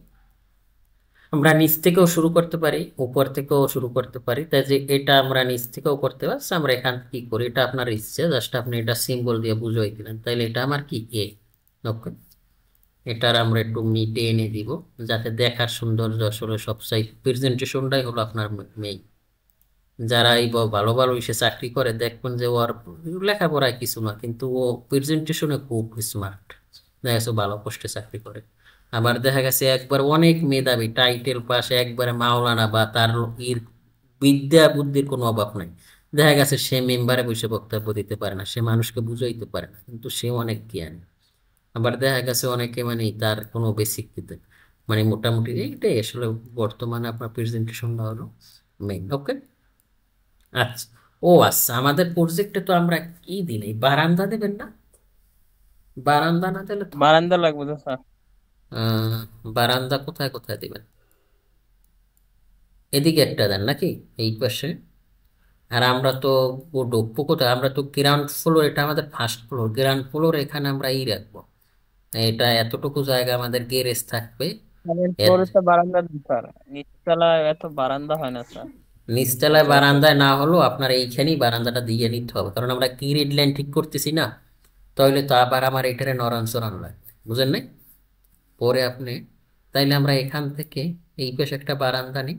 আমরা নিচ থেকেও শুরু করতে পারি, উপর থেকেও শুরু করতে পারি, তাই যে এটা আমরা নিচ থেকেও করতে পারছি। আমরা এখান থেকে কি করি, এটা আপনার ইচ্ছে, জাস্ট আপনি এটা সিম্বল দিয়ে বুঝাই দিলেন, তাইলে এটা আমার কি এ। ওকে, এটার আমরা একটু মিটে এনে দিব, যাতে দেখার সৌন্দর্য আসলে সবচাইতে প্রেজেন্টেশনটাই হলো আপনার মেইন। যারা এই ভালো ভালো ইসে চাকরি করে দেখবেন যে ওর লেখাপড়ায় কিছু না, কিন্তু ও প্রেজেন্টেশনে খুব স্মার্ট, দেখা গেছে ভালো পোস্টে চাকরি করে। আবার দেখা গেছে একবার অনেক মেধাবী, টাইটেল পাশে একবারে মাওলানা, বা তার ইর বিদ্যা বুদ্ধির কোনো অভাব নাই, দেখা গেছে সে মেম্বারে বসে বক্তব্য দিতে পারে না, সে মানুষকে বুঝাইতে পারে না, কিন্তু সে অনেক জ্ঞানী। আবার দেখা গেছে অনেকে মানে তার কোনো বেসিক দিতে, মানে মোটামুটি এইটাই আসলে বর্তমানে আপনার প্রেজেন্টেশনটা হলো মেইন। ওকে, আচ্ছা, ও আচ্ছা, আমাদের প্রজেক্টে তো আমরা কি দিই, বারান্দা দেবেন না? বারান্দা না দিলে তো, বারান্দা লাগবে তো স্যার। আহ, বারান্দা কোথায় কোথায় দিবেন? এদিকে একটা দেন নাকি, এই পাশে। আর আমরা তো ও ঢুকবো কোথায়, আমরা তো গ্রাউন্ড ফ্লোর, এটা আমাদের ফার্স্ট ফ্লোর, গ্রাউন্ড ফ্লোর এখানে আমরা রাখবো, এটা এতটুকু জায়গা আমাদের গ্যারেজ থাকবে। সেভেন এর ফ্লোরে তো বারান্দা নেই স্যার, নিচতলায় এত বারান্দা হয় না স্যার। নিচতলায় জাস্ট বারান্দায় না হলেও আপনার এইখানেই বারান্দাটা দিয়ে নিতে হবে, কারণ আমরা গ্রিড লাইন ঠিক করতেছি না, তাহলে তো আবার আমার এটারে নরম চড়ানো লাগবে, বুঝেন নাই? পরে আপনি, তাইলে আমরা এখান থেকে এই পাশে একটা বারান্দা নিই,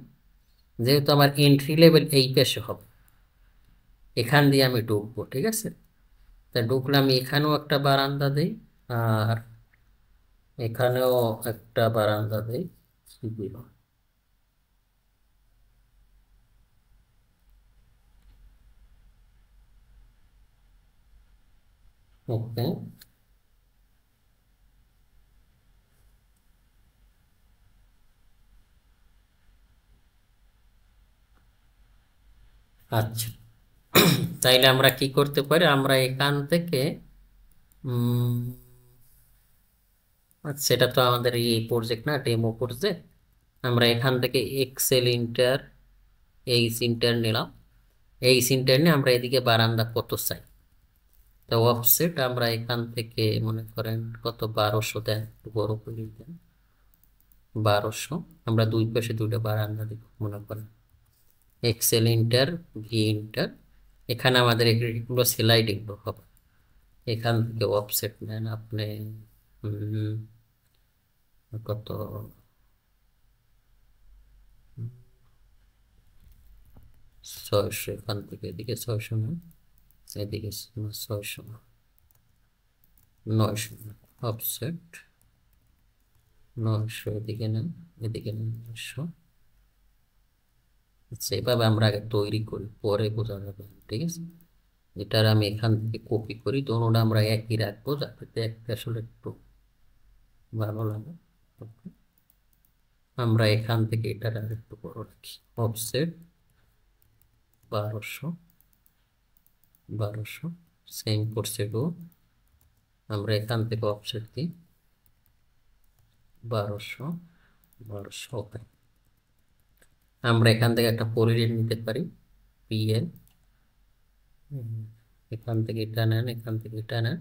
যেহেতু আমার এন্ট্রি লেভেল এই পাশে হবে, এখান দিয়ে আমি ঢুকবো, ঠিক আছে? তা ঢুকলে আমি এখানেও একটা বারান্দা দিই, আর এখানেও একটা বারান্দা দিই, ওকে। আচ্ছা, তাইলে আমরা কি করতে পারি, আমরা এখান থেকে উম আচ্ছা, সেটা তো আমাদের এই প্রজেক্ট না, ডেমো প্রজেক্ট, আমরা এখান থেকে এক্সেল ইন্টার, এই ইন্টার নিলাম, এই ইন্টার নিয়ে আমরা এদিকে বারান্দা কত চাই, তো অফসেট আমরা এখান থেকে মনে করেন কত, 1200 দেন, একটু বড় করে দেন, 1200। আমরা দুই পাশে দুইটা বারান্দা দিব মনে করেন, এক্সেল ইন্টার, ভি ইন্টার, এখানে আমাদের এগুলো স্লাইডিং হবে, এখান থেকে অফসেট নেন আপনি, উম, কত, 600, এখান থেকে এদিকে 600 না, এদিকে 600 না, 900 অফসেট, 900 এদিকে নেন, এদিকে নেন 900। সেভাবে আমরা আগে তৈরি করি, পরে বোঝা যাবে, ঠিক আছে? এটার আমি এখান থেকে কপি করি, দোনোটা আমরা একই রাখবো, যাতে দেখতে আসলে একটু ভালো লাগে। Okay, আমরা এখান থেকে এটার আর একটু বড় রাখি, অফসেট 1200, 1200, সেম প্রসিডিউর, আমরা এখান থেকে অফসেট দিই 1200, 1200। ওকে, আমরা এখান থেকে একটা পরিরেট নিতে পারি, পিএল, এখান থেকে এটা নেন, এখান থেকে এটা নেন,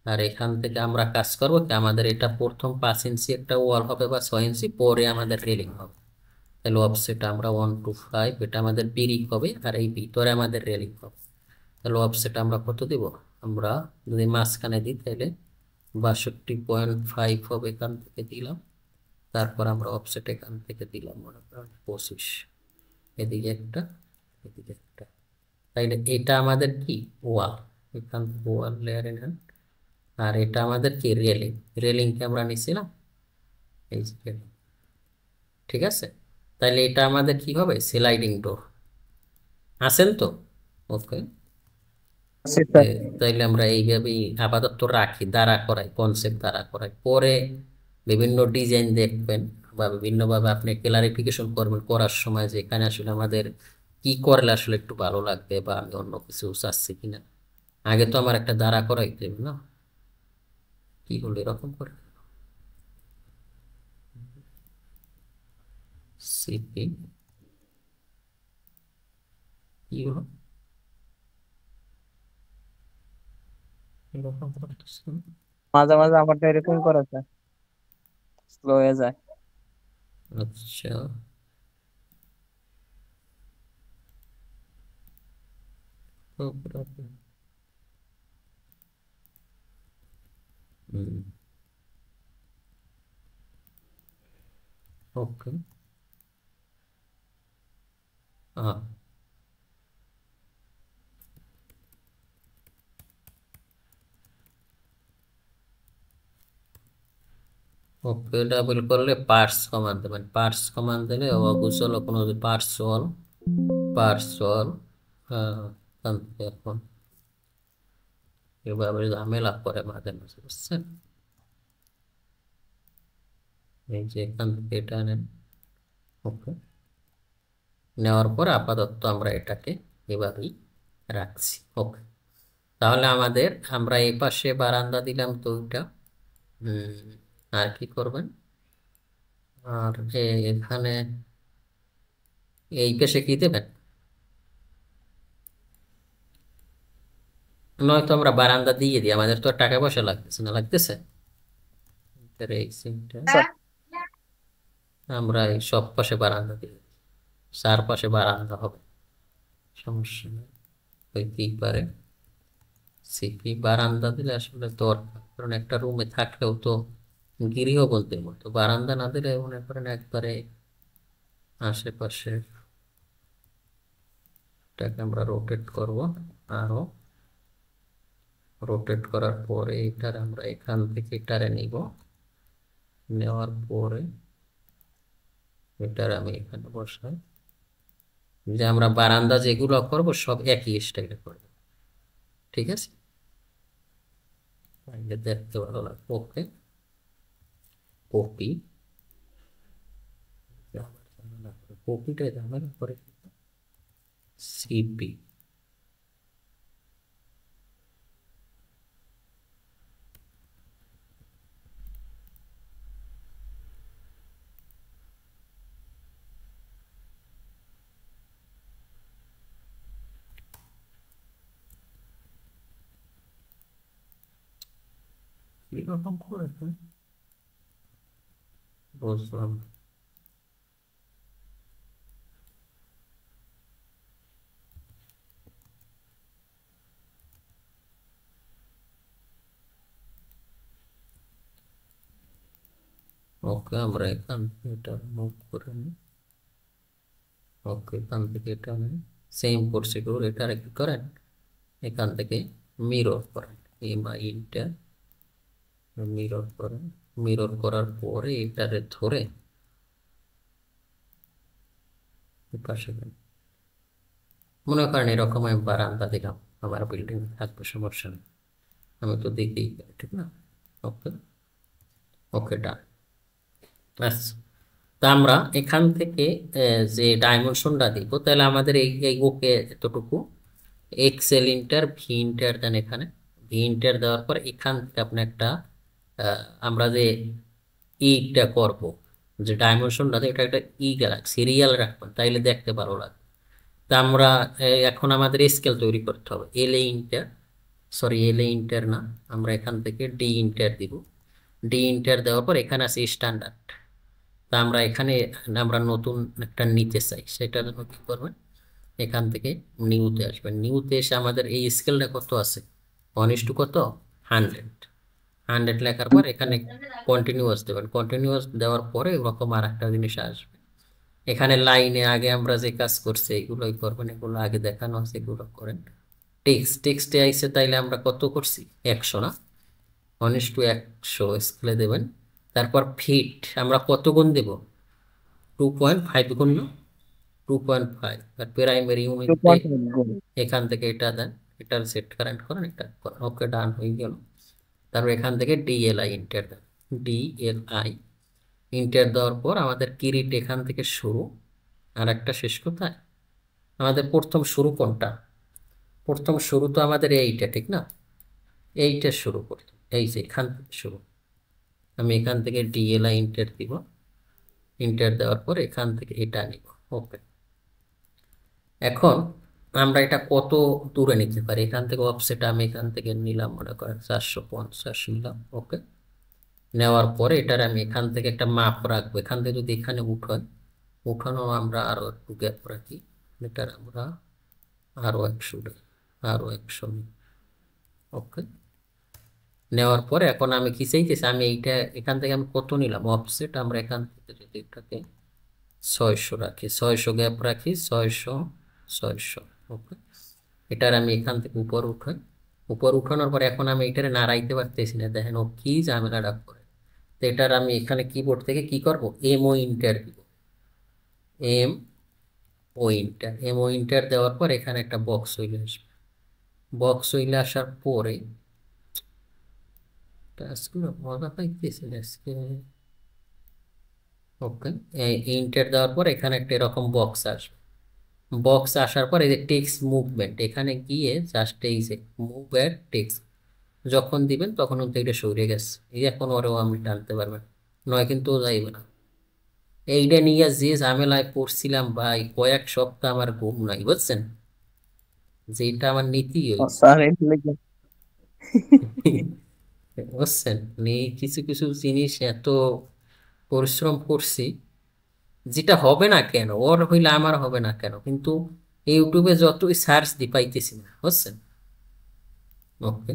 আর এখান থেকে আমরা কাজ করবো কি, আমাদের এটা প্রথম 5 ইঞ্চি একটা ওয়াল হবে বা 6 ইঞ্চি, পরে আমাদের রেলিং হবে, তাহলে অফসেট আমরা 125, এটা আমাদের বিরিং হবে, আর এই ভিতরে আমাদের রেলিং হবে, তাহলে অফসেট আমরা কত দিব, আমরা যদি মাঝখানে দিই তাহলে 62.5 হবে, এখান থেকে দিলাম, তারপর আমরা অফসেট এখান থেকে দিলাম মনে করেন 25, এদিকে একটা, এদিকে একটা। তাইলে এটা আমাদের কি ওয়াল, এখান থেকে ওয়াল লেয়ারে নেন। আর এটা আমাদের কি রেলিং, রেলিংকে আমরা নিছিলাম এই যে railing। ঠিক আছে, তাইলে এটা আমাদের কি হবে স্লাইডিং ডোর, আছেন তো? ওকে, আচ্ছা স্যার। তাইলে আমরা এইভাবেই আপাতত রাখি, দাঁড়া করাই, কনসেপ্ট দাঁড়া করাই, পরে বিভিন্ন ডিজাইন দেখবেন বা বিভিন্নভাবে আপনি ক্লারিফিকেশন করবেন করার সময় যে এখানে আসলে আমাদের কি করলে আসলে একটু ভালো লাগবে বা আমি অন্য কিছু চাচ্ছি কিনা। আগে তো আমার একটা দাঁড়া করাই দেবে না, কি হলো এরকম করে। সিপি কি হলো, এরকম করতেছে কেন? মাঝে মাঝে আমারটা এরকম করে স্যার, স্লো হয়ে যায়। আচ্ছা, no problem. হুম, ওকে। ওকে, ডাবল করলে পার্টস কমান্ড দেবেন, পার্টস কমান্ড দিলে অগুচল কোনো পার্টস ওয়াল, পার্টস ওয়াল। এখন এভাবে ঝামেলা করে মাঝে মাঝে, বুঝছেন? এই যে এখান থেকে এটা নেন। ওকে, নেওয়ার পর আপাতত আমরা এটাকে এভাবেই রাখছি। ওকে, তাহলে আমাদের আমরা এই পাশে বারান্দা দিলাম তো ওইটা। আর কি করবেন, আর এখানে এই পাশে কি দেবেন, নয়তো আমরা বারান্দা দিয়ে দিই, আমাদের তো আর টাকা পয়সা লাগতেছে না, লাগতেছে? তাহলে এই সিমটা স্যার আমরা এই সব পাশে বারান্দা দিয়ে দিই, চারপাশে বারান্দা হবে, সমস্যা নেই, হইতেই পারে। সিপি বারান্দা দিলে আসলে দরকার, কারণ একটা রুমে থাকলেও তো গৃহবধূর মতো বারান্দা না দিলে মনে করেন একবারে আশেপাশে। এটাকে আমরা রোটেট করব, আরো রোটেট করার পরে এটার আমরা এখান থেকে এটারে নিব, নেওয়ার পরে এটার আমি এখানে বসাই, যে আমরা বারান্দা যেগুলো করব সব একই স্টাইলে করব। ঠিক আছে, তাহলে দেখতে ভালো লাগবে। ওকে, কপি, কপিটা ঝামেলা করে, সিপি, এরকম করে বুঝলাম। ওকে, আমরা এখান থেকে এটা মুভ করে নিই। ওকে, এখান থেকে এটা নেই, সেম প্রসিডিউর, এটা কি করেন এখান থেকে মিরর করেন, এইটা মিরর করেন, মিরর করার পরে এটারে ধরে পাশে দেন। মনে করেন এরকম আমি বারান্দা দিলাম, আমার বিল্ডিং থাকবে, সমস্যা নেই, আমি তো দেখতেই পাই, ঠিক না? ওকে, ওকে, ডান। আচ্ছা, তা আমরা এখান থেকে যে ডাইমেনশনটা দিব, তাহলে আমাদের এই ওকে এতটুকু, এক্সেল ইন্টার ভি ইন্টার দেন, এখানে ভি ইন্টার দেওয়ার পর এখান থেকে আপনি একটা আমরা যে ইটা করব, যে ডাইমেনশনটা এটা একটা সিরিয়াল রাখবেন, তাইলে দেখতে ভালো লাগবে। তা আমরা এখন আমাদের স্কেল তৈরি করতে হবে, এল এ ইন্টার, সরি এল এ ইন্টার না, আমরা এখান থেকে ডি ইন্টার দিব। ডি ইন্টার দেওয়ার পর এখানে আছে স্ট্যান্ডার্ড, তা আমরা এখানে আমরা নতুন একটা নিতে চাই, সেটার জন্য কি করবেন, এখান থেকে নিউতে আসবেন, নিউতে এসে আমাদের এই স্কেলটা কত আছে, 1:100, 100 লেখার পর এখানে কন্টিনিউয়াস দেবেন, কন্টিনিউয়াস দেওয়ার পরে এরকম আর একটা জিনিস আসবে, এখানে লাইনে আগে আমরা যে কাজ করছি এগুলোই করবেন, এগুলো আগে দেখানো আছে এগুলো করেন। টেক্সটে আইসে তাইলে আমরা কত করছি, 100 না, 1:100 স্কেলে দেবেন। তারপর ফিট আমরা কত গুণ দেব, 2.5 গুণ না, 2.5। আর প্রাইমারি ইউনিটে 2.5 গুণ। এখান থেকে এটা দেন, এটা সেট কারেন্ট করেন, এটা করেন, ওকে ডান হয়ে গেল। তারপর এখান থেকে ডিএলআই ইন্টার দেন, ডিএলআই ইন্টার দেওয়ার পর আমাদের কিরিট এখান থেকে শুরু, আর একটা শেষ কোথায়, আমাদের প্রথম শুরু কোনটা, প্রথম শুরু তো আমাদের এইটা, ঠিক না, এইটা শুরু করতে, এই যে এখান থেকে শুরু, আমি এখান থেকে ডিএলআই ইন্টার দিব, ইন্টার দেওয়ার পর এখান থেকে এটা নিব, ওকে। এখন আমরা এটা কত দূরে নিতে পারি, এখান থেকে অফসেট আমি এখান থেকে নিলাম, মনে করেন 450 নিলাম, ওকে। নেওয়ার পরে এটার আমি এখান থেকে একটা মাপ রাখবো, এখান থেকে যদি এখানে উঠানো আমরা আরো একটু গ্যাপ রাখি, এটার আমরা আরো 100, আরো 100 নিই, ওকে। নেওয়ার পরে এখন আমি কি চাইতেছি, আমি এইটা এখান থেকে আমি কত নিলাম অফসেট, আমরা এখান থেকে যদি এটাকে 600 রাখি, 600 গ্যাপ রাখি, 600, ওকে। এটার আমি এখান থেকে উপর উঠাই, উপর উঠানোর পর এখন আমি এটারে নাড়াইতে পারতেছি না, দেখেন ও কি ঝামেলাটা করে। তো এটার আমি এখানে কিবোর্ড থেকে কি করব, এমও ইন্টার দিব, এমও ইন্টার দেওয়ার পর এখানে একটা বক্স হইলে আসবে, বক্স হইলে আসার পরে টাস্কগুলো মজা পাইতেছি আজকে, ওকে। ইন্টার দেওয়ার পর এখানে একটা এরকম বক্স আসবে, বক্স আসার পর এই যে টেক্সট মুভমেন্ট, এখানে গিয়ে জাস্ট এই যে মুভ এর টেক্সট যখন দিবেন তখন কিন্তু এটা সরে গেছে, এই যে এখন ওরেও আমি টানতে পারবেন, নয় কিন্তু ও যাইবে না। এইটা নিয়ে যে ঝামেলায় পড়ছিলাম ভাই, কয়েক সপ্তাহ আমার ঘুম নাই, বুঝছেন, যেটা আমার নীতি হয়েছে। স্যার এর লেগে বুঝছেন, কিছু কিছু জিনিস এত পরিশ্রম করছি, যেটা হবে না কেন, ওর হইলে আমার হবে না কেন, কিন্তু ইউটিউবে যতই সার্চ দি পাইতেছি না, বুঝছেন, ওকে।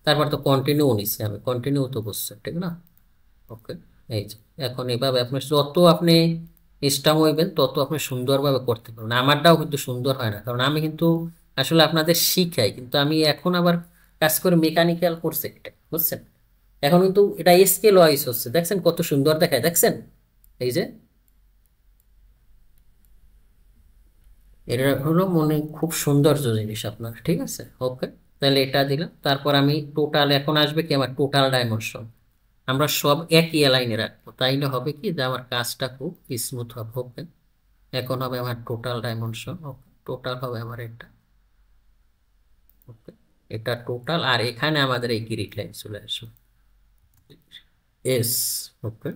তারপর তো কন্টিনিউ নিচ্ছি আমি, কন্টিনিউ তো বুঝছেন, ঠিক না, ওকে। এই যে এখন এভাবে আপনি যত আপনি স্ট্রং হইবেন তত আপনি সুন্দরভাবে করতে পারবেন, আমারটাও কিন্তু সুন্দর হয় না, কারণ আমি কিন্তু আসলে আপনাদের শিখাই, কিন্তু আমি এখন আবার কাজ করে মেকানিক্যাল করছে এটা, বুঝছেন। এখন কিন্তু এটা স্কেল ওয়াইজ হচ্ছে, দেখছেন কত সুন্দর দেখায়, দেখছেন, এই যে এটা হলো মনে খুব সৌন্দর্য জিনিস আপনার, ঠিক আছে, ওকে। তাহলে এটা দিলাম, তারপর আমি টোটাল, এখন আসবে কি আমার টোটাল ডাইমেনশন, আমরা সব একই লাইনে রাখবো, তাইলে হবে কি যে আমার কাজটা খুব স্মুথ হবে, ওকে। এখন হবে আমার টোটাল ডাইমেনশন, ওকে, টোটাল হবে আমার এটা, ওকে। এটা টোটাল, আর এখানে আমাদের এই গ্রিড লাইন চলে আসবে, এস, ওকে।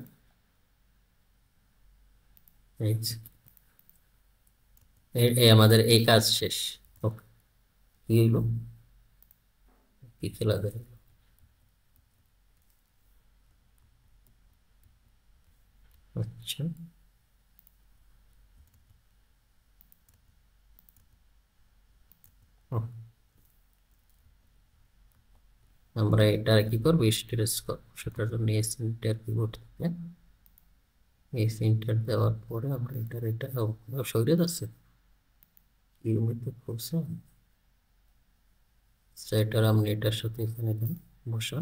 এই যে, এই আমাদের এই কাজ শেষ, ওকে। কি হইলো, কি খেলা দেয়, আচ্ছা, ও, আমরা এটা কি করবো, স্টোরেজ করবো, সেটার জন্য এস ইন্টার কিবোর্ড থেকে এস ইন্টার দেওয়ার পরে আমরা এটা সরিয়ে যাচ্ছে, কি মধ্যে করছে, সেটার আমি এটার সাথে এখানে দেন বসা,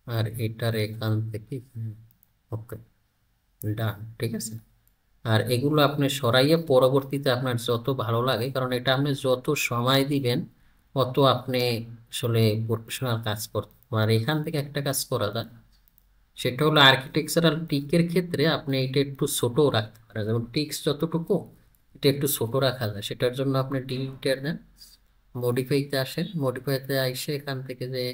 আর এটার এখান থেকে ওকে, ডান, ঠিক আছে। আর এগুলো আপনি সরাইয়ে পরবর্তীতে আপনার যত ভালো লাগে, কারণ এটা আপনি যত সময় দিবেন অত আপনি আসলে প্রফেশনাল কাজ করতে, আর এখান থেকে একটা কাজ করা যায়, সেটা হলো আর্কিটেকচারাল টিকের ক্ষেত্রে আপনি এটা একটু ছোট রাখতে পারেন, যেমন টিক্স যতটুকু এটা একটু ছোট রাখা যায়, সেটার জন্য আপনি ডিলিটার দেন, মডিফাইতে আসেন, মডিফাইতে এসে এখান থেকে যে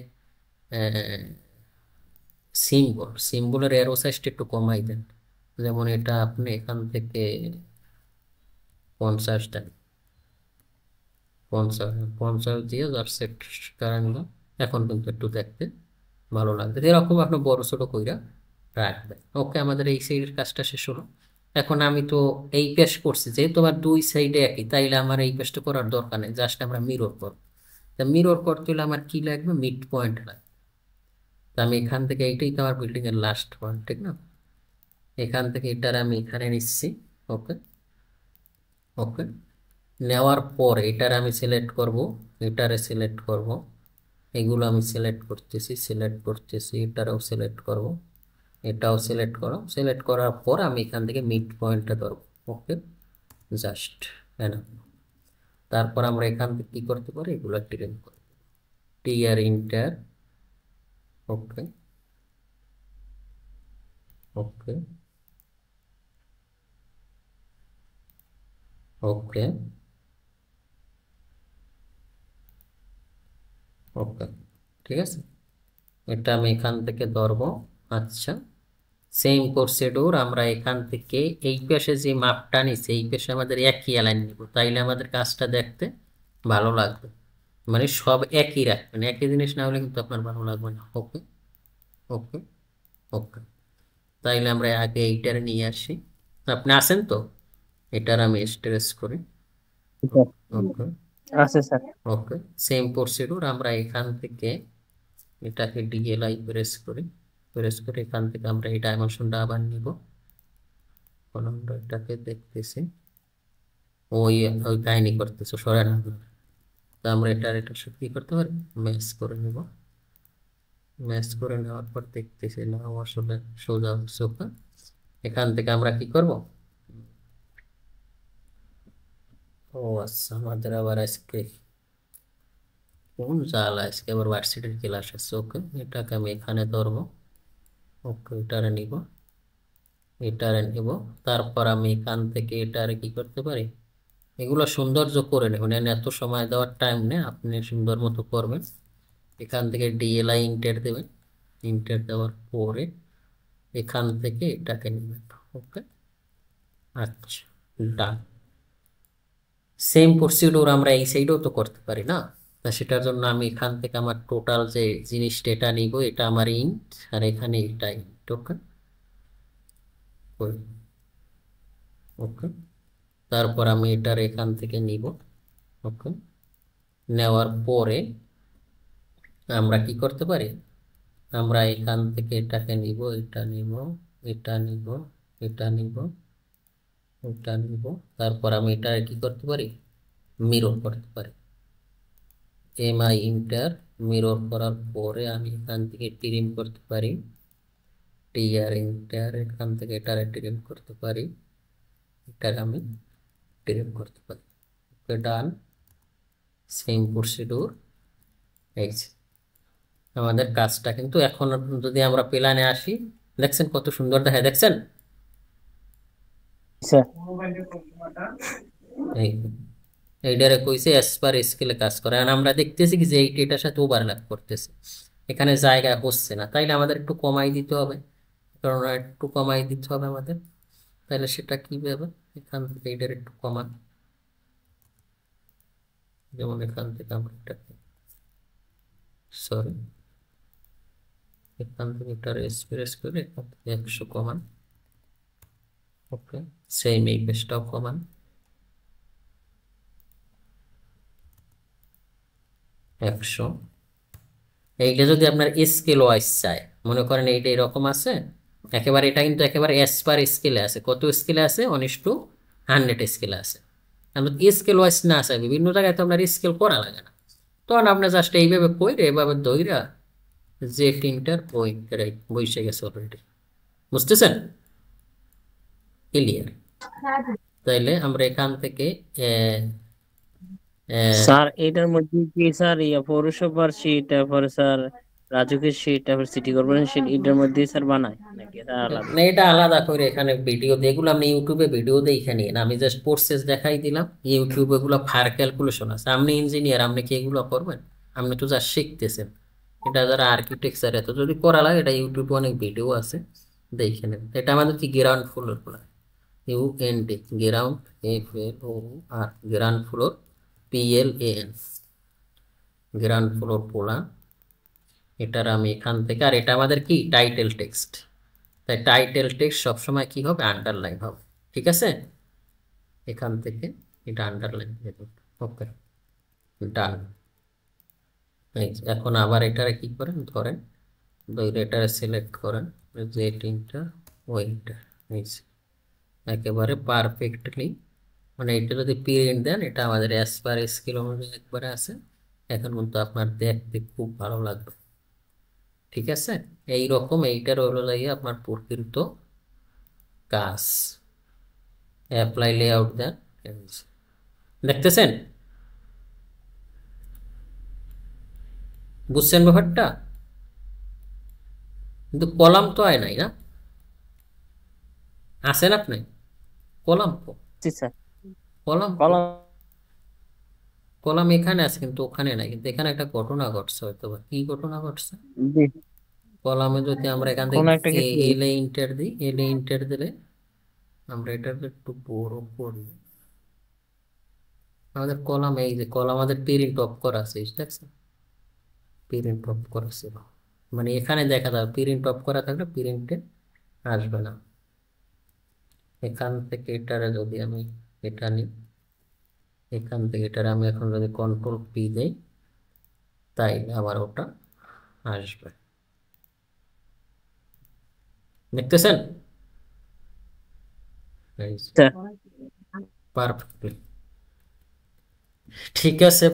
সিম্বলের এরো সাইজটা একটু কমাই দেন, যেমন এটা আপনি এখান থেকে 50 দেন, 50 দিয়ে যার সেট কারেন্ট, এখন কিন্তু একটু দেখতে ভালো লাগবে, এরকম আপনি বড় ছোট কইরা রাখবেন, ওকে। আমাদের এই সাইডের কাজটা শেষ হলো। এখন আমি তো এই পেশ করছি, যেহেতু আমার দুই সাইডে একই, তাইলে আমার এই পেশটা করার দরকার নেই, জাস্ট আমরা মিরর করব। তা মিরর করতে হলে আমার কি লাগবে, মিড পয়েন্ট লাগবে, তা আমি এখান থেকে এইটাই তো আমার বিল্ডিং এর লাস্ট পয়েন্ট, ঠিক না? এখান থেকে এটার আমি এখানে নিচ্ছি। ওকে, ওকে, নেওয়ার পর এটার আমি সিলেক্ট করব, এটারে সিলেক্ট করব, এগুলো আমি সিলেক্ট করতেছি, সিলেক্ট করতেছি, এটারও সিলেক্ট করব, এটাও সিলেক্ট করো। সিলেক্ট করার পর আমি এখান থেকে মিড পয়েন্টটা ধরবো। ওকে, জাস্ট এনা। তারপর আমরা এখান থেকে কি করতে পারি, এগুলো টিরেন করব, টিয়ার ইন্টার। ওকে, ওকে, ওকে, ওকে, ঠিক আছে। এটা আমি এখান থেকে ধরবো। আচ্ছা, সেম প্রসিডিউর আমরা এখান থেকে এই পাশে যে মাপটা নিচ্ছি এই পাশে আমাদের একই অ্যালাইন নিব, তাইলে আমাদের কাজটা দেখতে ভালো লাগবে। মানে সব একই রাখবেন, একই জিনিস না হলে কিন্তু আপনার ভালো লাগবে না। ওকে, ওকে, ওকে, তাইলে আমরা আগে এইটার নিয়ে আসি। আপনি আসেন তো, এটার আমি স্ট্রেস করি। ওকে, আছে স্যার। ওকে, সেম প্রসিডিউর আমরা এখান থেকে এটাকে ডিএলআই প্রেস করি, প্রেস করে এখান থেকে আমরা এই ডাইমেনশনটা আবার নিব। আমরা এটাকে দেখতেছি ওই ওই কাহিনী করতেছে সরানো। তো আমরা এটার সাথে কি করতে পারি, ম্যাচ করে নিব। ম্যাচ করে নেওয়ার পর দেখতেছি না আসলে সোজা সোজা। এখান থেকে আমরা কি করব, ও আচ্ছা, আমাদের আবার আজকে কোন জ্বালা, আজকে আবার ভার্সিটির ক্লাস আছে। ওকে, এটাকে আমি এখানে ধরবো। ওকে, এটারে নিব, এটারে নিব। তারপর আমি এখান থেকে এটারে কি করতে পারি, এগুলো সৌন্দর্য করে নেবেন, এত সময় দেওয়ার টাইম নেই, আপনি সুন্দর মতো করবেন। এখান থেকে ডিএলআই ইন্টার দেবেন, ইন্টার দেওয়ার পরে এখান থেকে এটাকে নেবেন। ওকে, আচ্ছা, ডান। সেম প্রসিডিউর আমরা এই সাইডেও তো করতে পারি না? তা সেটার জন্য আমি এখান থেকে আমার টোটাল যে জিনিসটা এটা নিব, এটা আমার ইন্ট, আর এখানে এটা ইন্ট। ওকে, ওকে, তারপর আমি এটার এখান থেকে নিব। ওকে, নেওয়ার পরে আমরা কি করতে পারি, আমরা এখান থেকে এটাকে নিব, এটা নিব, এটা নিব, এটা নিব, এটা নিব। তারপর আমি এটা কি করতে পারি, মিরর করতে পারি। এমআই ইন্টার, মিরর করার পরে আমি এখান থেকে ট্রিম করতে পারি, টিআর ইন্টার, এখান থেকে এটারে ট্রিম করতে পারি, এটাকে আমি ট্রিম করতে পারি। Okay, done. Same procedure. এই যে আমাদের কাজটা কিন্তু এখন, যদি আমরা প্ল্যানে আসি, দেখছেন কত সুন্দর দেখা, দেখছেন? স্যার এই এইটারে কইছে এস পার স্কেলে কাজ করে, আর আমরা দেখতেছি কি যে এটার সাথে ওভারল্যাপ করতেছে, এখানে জায়গা হচ্ছে না, তাইলে আমাদের একটু কমাই দিতে হবে। কারণ একটু কমাই দিতে হবে আমাদের। তাহলে সেটা কিভাবে, এখান থেকে এটার একটু কমান, যেমন এখান থেকে আমরা এটাকে, সরি, এখান থেকে এটার স্প্রেস করে এখান থেকে 100 কমান। ওকে, সেম এই পেজটাও কমান, 100। এইটা যদি আপনার স্কেল ওয়াইজ চাই, মনে করেন এইটা এরকম আছে একেবারে, এটা কিন্তু একেবারে এস পার স্কেলে আছে, কত স্কেলে আছে, 1:100 স্কেলে আছে। আমরা স্কেল ওয়াইজ না চাই, বিভিন্ন জায়গায় তো আপনার স্কেল করা লাগে না, তখন আপনি জাস্ট এইভাবে কইরে এভাবে দইরা যে তিনটার বই বইসে গেছে অলরেডি, বুঝতেছেন? ক্লিয়ার? তাইলে আমরা এখান থেকে আহ, আহ, স্যার এটার মধ্যে কি স্যার পৌরসভার সিট, তারপরে স্যার রাজুকের সিট, তারপর সিটি কর্পোরেশন সিট, এটার মধ্যে স্যার বানায় নাকি এটা আলাদা? না, এটা আলাদা করে এখানে ভিডিও, যেগুলো আপনি ইউটিউবে ভিডিও দেখে নিন, আমি জাস্ট প্রসেস দেখাই দিলাম। ইউটিউবে এগুলো ফার ক্যালকুলেশন আছে, আপনি ইঞ্জিনিয়ার, আপনি কি এগুলো করবেন? আপনি তো যা শিখতেছেন, এটা যারা আর্কিটেকচার, এত যদি করা লাগে, এটা ইউটিউবে অনেক ভিডিও আছে, দেখে নেন। এটা আমাদের কি গ্রাউন্ড ফ্লোর বলা, UND, ground, FLOR, ground floor, PLAN, ground floor বলা। এটার আমি এখান থেকে, আর এটা আমাদের কি টাইটেল টেক্সট, তাই টাইটেল টেক্সট সবসময় কি হবে, আন্ডারলাইন হবে। ঠিক আছে, এখান থেকে এটা আন্ডারলাইন দিয়ে দেবো। ওকে, ডান। এখন আবার এটারে কি করেন, ধরেন দুইটা সিলেক্ট করেন, যে তিনটা ওইটা, একেবারে পারফেক্টলি, মানে এটা যদি প্রিন্ট দেন, এটা আমাদের অ্যাজ পার স্কেল অনুযায়ী একবারে আছে। এখন কিন্তু আপনার দেখতে খুব ভালো লাগবে। ঠিক আছে, এই রকম এইটার হলো লাগিয়ে আপনার প্রকৃত কাজ। অ্যাপ্লাই লেআউট দেন, দেখতেছেন? বুঝছেন ব্যাপারটা? কিন্তু কলাম তো আয় নাই না, আছেন আপনি? কলাম জি স্যার। কলাম কলম। কলাম এখানে আছে কিন্তু ওখানে নাই, কিন্তু এখানে একটা ঘটনা ঘটছে, হয়তো বা কি ঘটনা ঘটছে। জি। কলামে যদি আমরা এখান কোন থেকে একটা কিছু। এলে ইন্টার দিই, এলে ইন্টার দিলে আমরা এটাকে একটু বড় করি। আমাদের কলাম, এই যে কলাম আমাদের প্রিন্ট অফ করা আছে, দেখছেন? প্রিন্ট অফ করা ছিল, মানে এখানে দেখা যাবে প্রিন্ট অফ করা থাকলে প্রিন্টে আসবে না। এখান থেকে এটারে যদি আমি এটা নিই, এখান থেকে এটারে আমি এখন যদি কন্ট্রোল পি দেই, তাই আবার ওটা আসবে। দেখতেছেন? স্যার। পারফেক্টলি ঠিক আছে।